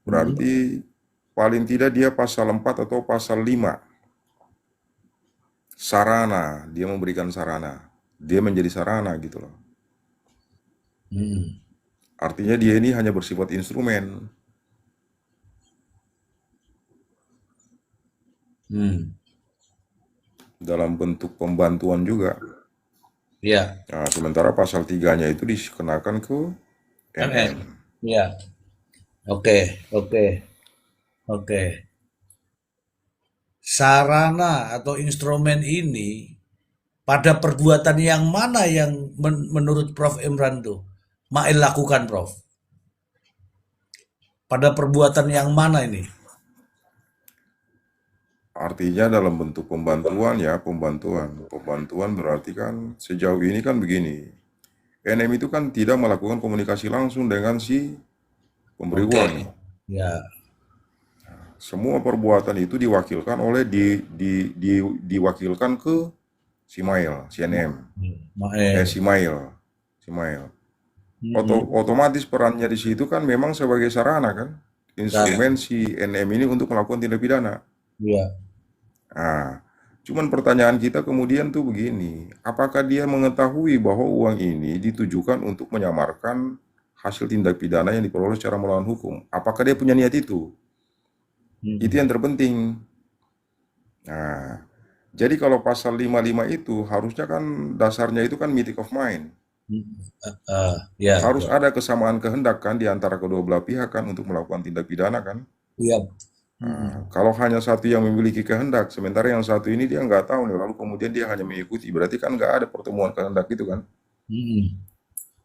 Speaker 4: berarti paling tidak dia pasal 4 atau pasal 5. Sarana, dia memberikan sarana. Dia menjadi sarana gitu loh.
Speaker 2: Hmm.
Speaker 4: Artinya dia ini hanya bersifat instrumen.
Speaker 2: Hmm.
Speaker 4: Dalam bentuk pembantuan juga.
Speaker 2: Ya.
Speaker 4: Nah, sementara pasal 3-nya itu dikenakan ke
Speaker 2: MS.
Speaker 4: NM.
Speaker 2: Ya. Oke. Sarana atau instrumen ini pada perbuatan yang mana yang menurut Prof Imran tuh Mail lakukan Prof? Pada perbuatan yang mana ini?
Speaker 4: Artinya dalam bentuk pembantuan ya, pembantuan. Pembantuan berarti kan sejauh ini kan begini. NM itu kan tidak melakukan komunikasi langsung dengan si pemberi
Speaker 2: Oke.
Speaker 4: uang.
Speaker 2: Ya.
Speaker 4: Semua perbuatan itu diwakilkan oleh diwakilkan ke Simail, CNM,
Speaker 2: Mael.
Speaker 4: Simail, Simail.
Speaker 2: Mm-mm.
Speaker 4: Otomatis perannya di situ kan memang sebagai sarana kan,
Speaker 2: Dan
Speaker 4: instrumen si NM ini untuk melakukan tindak pidana.
Speaker 2: ya,
Speaker 4: Nah, cuman pertanyaan kita kemudian tuh begini, apakah dia mengetahui bahwa uang ini ditujukan untuk menyamarkan hasil tindak pidana yang diperoleh secara melawan hukum? Apakah dia punya niat itu? Itu yang
Speaker 2: mm-mm.
Speaker 4: terpenting. Nah, jadi kalau pasal 55 itu harusnya kan dasarnya itu kan meeting of mind.
Speaker 2: Ya,
Speaker 4: Harus
Speaker 2: Bro.
Speaker 4: ada kesamaan kehendak kan di antara kedua belah pihak kan untuk melakukan tindak pidana kan.
Speaker 2: Iya.
Speaker 4: Nah,
Speaker 2: Mm-mm.
Speaker 4: kalau hanya satu yang memiliki kehendak, sementara yang satu ini dia nggak tahu nih, lalu kemudian dia hanya mengikuti, berarti kan nggak ada pertemuan kehendak itu kan.
Speaker 2: Mm-mm.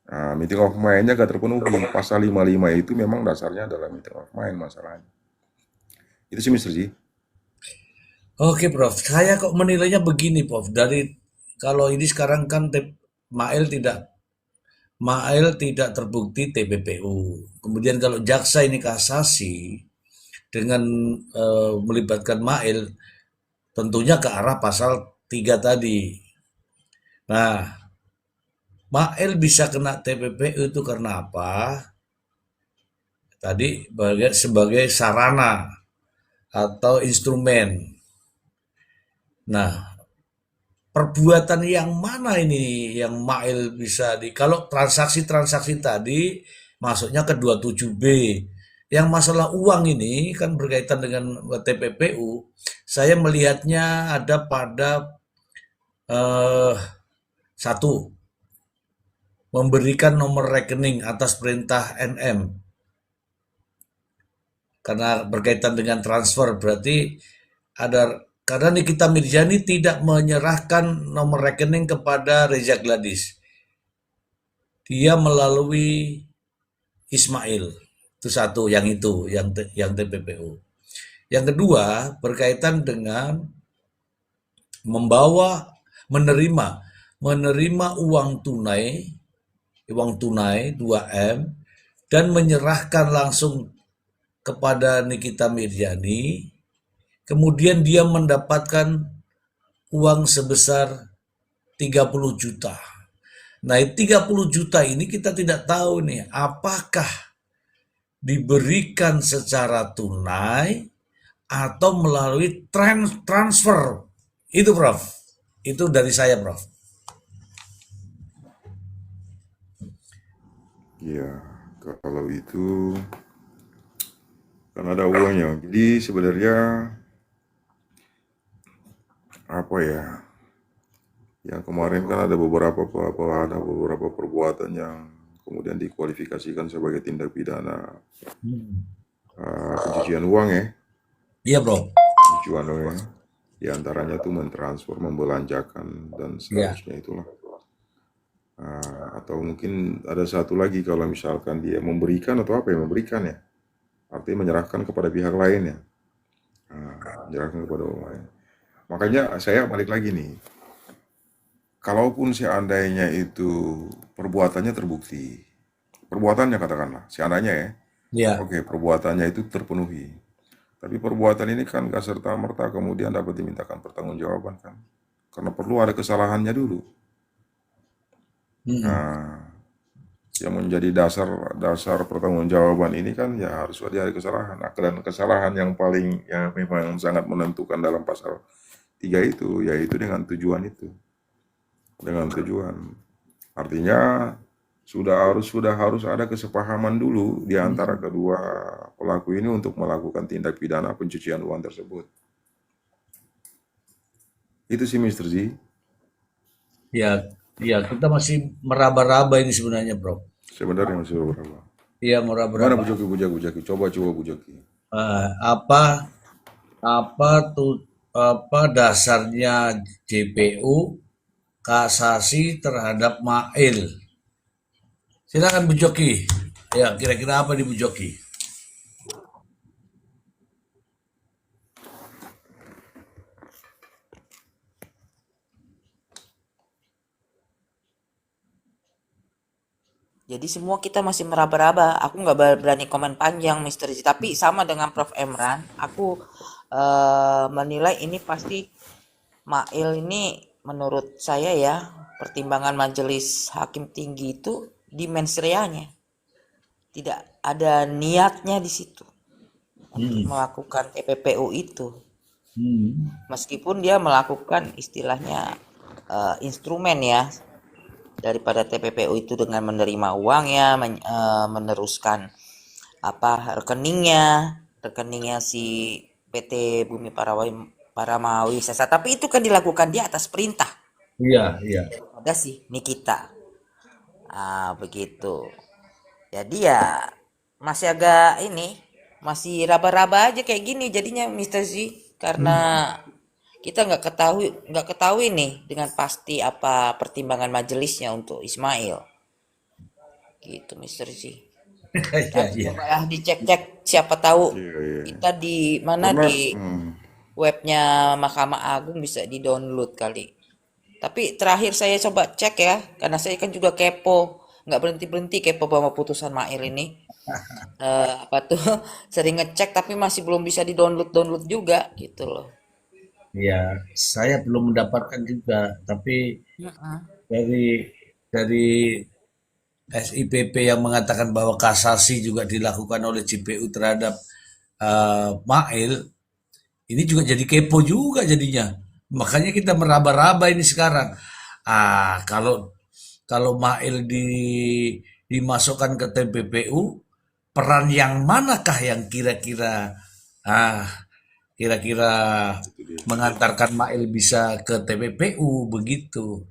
Speaker 4: Nah, meeting of mind-nya nggak terpenuhi. Pasal 55 itu memang dasarnya adalah meeting of mind masalahnya. Itu sih Mr. Ji.
Speaker 2: Oke, Prof. Saya kok menilainya begini, Prof. Dari kalau ini sekarang kan Mael tidak terbukti TPPU. Kemudian kalau jaksa ini kasasi dengan melibatkan Mael, tentunya ke arah pasal 3 tadi. Nah, Mael bisa kena TPPU itu karena apa? Tadi sebagai sarana atau instrumen. Nah, perbuatan yang mana ini yang Mail bisa kalau transaksi-transaksi tadi masuknya ke 27B. Yang masalah uang ini kan berkaitan dengan TPPU, saya melihatnya ada pada eh, satu, memberikan nomor rekening atas perintah NM karena berkaitan dengan transfer, berarti ada karena Nikita Mirjani tidak menyerahkan nomor rekening kepada Reza Gladys. Dia melalui Ismail. Itu satu, yang TPPU. Yang kedua, berkaitan dengan menerima uang tunai 2M dan menyerahkan langsung kepada Nikita Mirjani. Kemudian dia mendapatkan uang sebesar 30 juta. Nah, 30 juta ini kita tidak tahu nih, apakah diberikan secara tunai atau melalui transfer. Itu, Prof. Itu dari saya, Prof.
Speaker 4: Ya, kalau itu kan ada uangnya. Jadi sebenarnya apa ya? Yang kemarin kan ada beberapa perbuatan yang kemudian dikualifikasikan sebagai tindak pidana pencucian uang ya,
Speaker 2: Iya, Prof.
Speaker 4: pencucian uang ya. Di antaranya tuh mentransfer, membelanjakan dan
Speaker 2: Iya.
Speaker 4: seterusnya itulah. Atau mungkin ada satu lagi kalau misalkan dia memberikan atau apa ya, memberikan ya, artinya menyerahkan kepada pihak lain ya, menyerahkan kepada orang lain. Makanya saya balik lagi nih, kalaupun seandainya itu perbuatannya terbukti, perbuatannya katakanlah, seandainya ya,
Speaker 2: Iya.
Speaker 4: oke perbuatannya itu terpenuhi, tapi perbuatan ini kan gak serta-merta kemudian dapat dimintakan pertanggungjawaban kan, karena perlu ada kesalahannya dulu.
Speaker 2: Hmm.
Speaker 4: Nah, yang menjadi dasar pertanggungjawaban ini kan ya harus ada kesalahan. Nah, dan kesalahan yang paling yang memang sangat menentukan dalam pasal 3 itu yaitu dengan tujuan itu. Dengan tujuan. Artinya sudah harus ada kesepahaman dulu di antara kedua pelaku ini untuk melakukan tindak pidana pencucian uang tersebut. Itu sih Mr. Z.
Speaker 2: Ya, ya, kita masih meraba-raba ini sebenarnya, Prof.
Speaker 4: Sebenarnya masih beberapa.
Speaker 2: Iya,
Speaker 4: Mana
Speaker 2: meraba-raba.
Speaker 4: Bujaki? Coba Bujaki.
Speaker 2: Apa apa dasarnya JPU kasasi terhadap Mail? Silakan Bu Joki. Ya, kira-kira apa di Bu Joki?
Speaker 1: Jadi semua kita masih meraba-raba. Aku nggak berani komen panjang, Mister Z. Tapi sama dengan Prof. Emran, aku menilai ini pasti Mail ini menurut saya ya, pertimbangan Majelis Hakim Tinggi itu di mens reanya. Tidak ada niatnya di situ untuk
Speaker 2: Hmm.
Speaker 1: melakukan TPPU itu.
Speaker 2: Hmm.
Speaker 1: Meskipun dia melakukan istilahnya instrumen ya daripada TPPU itu dengan menerima uangnya, meneruskan rekeningnya si PT Bumi Paramawi Sesa. Tapi itu kan dilakukan di atas perintah
Speaker 2: Iya, iya.
Speaker 1: daripada si Nikita. Begitu. Jadi ya masih agak masih raba-raba aja kayak gini jadinya Mister Z,
Speaker 2: Hmm.
Speaker 1: karena kita nggak ketahui nih dengan pasti apa pertimbangan majelisnya untuk Ismail. Gitu Mister Z.
Speaker 2: Iya,
Speaker 1: Nanti
Speaker 2: iya.
Speaker 1: cobalah dicek-cek, siapa tahu
Speaker 4: Iya, iya.
Speaker 1: kita di mana
Speaker 4: Karena
Speaker 1: di webnya Mahkamah Agung bisa di-download kali. Tapi terakhir saya coba cek ya, karena saya kan juga kepo, nggak berhenti-berhenti kepo sama putusan Mail ini. Apa tuh sering ngecek tapi masih belum bisa di-download juga gitu loh.
Speaker 2: Iya, saya belum mendapatkan juga, tapi
Speaker 1: Heeh.
Speaker 2: dari dari SIPP yang mengatakan bahwa kasasi juga dilakukan oleh JPU terhadap Mail, ini juga jadi kepo juga jadinya. Makanya kita meraba-raba ini sekarang. Kalau kalau Mail dimasukkan ke TPPU, peran yang manakah yang ah kira-kira
Speaker 4: itu dia.
Speaker 2: mengantarkan Mail bisa ke TPPU begitu.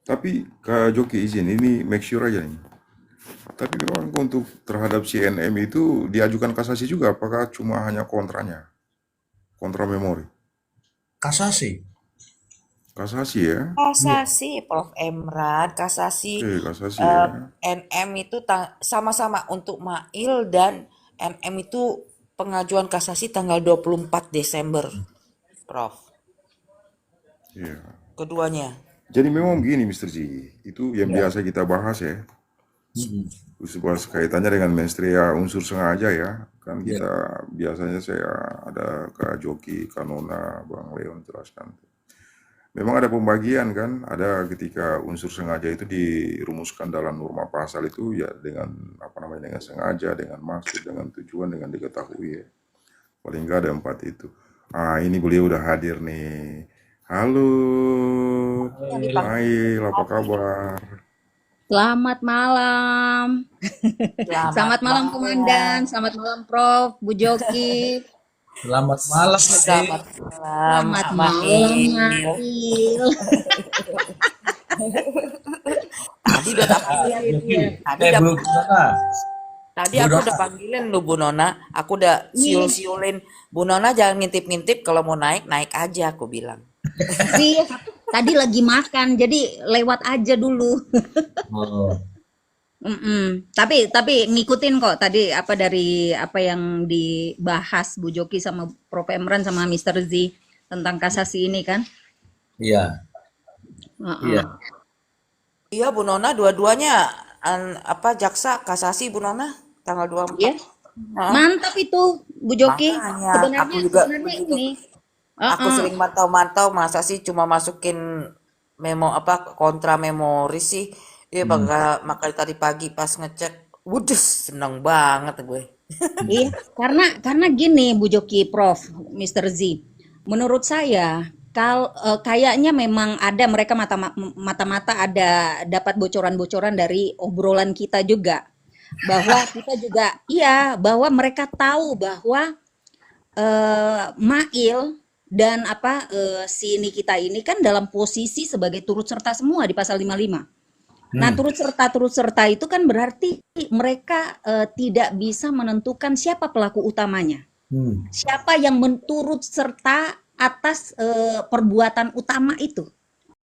Speaker 4: Tapi Kak Joki izin, ini make sure aja nih. Tapi memang untuk terhadap CNM itu diajukan kasasi juga, apakah cuma hanya kontranya? Kontra memori.
Speaker 2: Kasasi.
Speaker 4: Kasasi ya?
Speaker 2: Iya.
Speaker 1: Kasasi, Prof. Emran, kasasi
Speaker 4: Kasasi ya.
Speaker 1: NM itu sama-sama untuk Mail dan NM itu pengajuan kasasi tanggal 24 Desember, Prof.
Speaker 4: Iya.
Speaker 1: Keduanya.
Speaker 4: Jadi memang begini Mister Ji, itu yang
Speaker 2: Ya.
Speaker 4: biasa kita bahas ya.
Speaker 2: Mm-mm.
Speaker 4: Sebuah kaitannya dengan menstria unsur sengaja ya. Kan
Speaker 2: Ya.
Speaker 4: kita biasanya saya ada Kak Joki, Kak Nona, Bang Leon jelaskan. Memang ada pembagian kan, ada ketika unsur sengaja itu dirumuskan dalam norma pasal itu ya dengan apa namanya dengan sengaja, dengan maksud, dengan tujuan, dengan diketahui ya. Paling nggak ada 4 itu. Ini beliau udah hadir nih. Halo,
Speaker 1: Yang dipanggil
Speaker 4: Mail, apa kabar?
Speaker 5: Selamat malam.
Speaker 1: selamat
Speaker 5: Selamat malam
Speaker 1: malam.
Speaker 5: Komandan, selamat malam Prof, Bu Joki.
Speaker 2: Selamat malam, Mail.
Speaker 1: Selamat malam,
Speaker 5: Selamat
Speaker 1: Mak
Speaker 5: malam
Speaker 1: Mail.
Speaker 5: Mail.
Speaker 1: Tadi udah tak
Speaker 5: Iya,
Speaker 1: panggilin.
Speaker 5: iya.
Speaker 1: Tadi
Speaker 2: Bu
Speaker 1: udah
Speaker 2: Dona.
Speaker 1: Tadi
Speaker 2: Bu
Speaker 1: aku
Speaker 2: Dona.
Speaker 1: udah panggilin lu Bu Nona. Aku udah
Speaker 5: Nih,
Speaker 1: siul-siulin. Bu Nona jangan ngintip-ngintip, kalau mau naik, naik aja aku bilang.
Speaker 5: iya, tadi lagi makan, jadi lewat aja dulu.
Speaker 2: Oh,
Speaker 5: Tapi ngikutin kok tadi apa dari apa yang dibahas Bu Joki sama Prof Emran sama Mister Z tentang kasasi ini kan.
Speaker 2: iya,
Speaker 5: Heeh.
Speaker 2: iya.
Speaker 1: Iya Bu Nona, dua-duanya jaksa kasasi Bu Nona tanggal 24.
Speaker 5: Iya,
Speaker 1: Hah?
Speaker 5: mantap itu Bu Joki.
Speaker 1: Makanya aku
Speaker 5: Sebenarnya
Speaker 1: juga
Speaker 5: sebenarnya
Speaker 1: begitu.
Speaker 5: ini.
Speaker 1: Aku
Speaker 5: Heeh.
Speaker 1: sering mantau-mantau, masa sih cuma masukin kontra memori sih. Iya
Speaker 2: Hmm.
Speaker 1: makanya tadi pagi pas ngecek, wudes seneng banget gue.
Speaker 5: Iya, karena gini Bu Joki, Prof, Mister Z. Menurut saya kayaknya memang ada mereka mata-mata ada dapat bocoran-bocoran dari obrolan kita juga bahwa kita juga iya bahwa mereka tahu bahwa Mail dan si Nikita ini kan dalam posisi sebagai turut serta semua di pasal 55. Nah,
Speaker 2: Hmm.
Speaker 5: turut serta itu kan berarti mereka tidak bisa menentukan siapa pelaku utamanya.
Speaker 2: Hmm.
Speaker 5: Siapa yang turut serta atas perbuatan utama itu.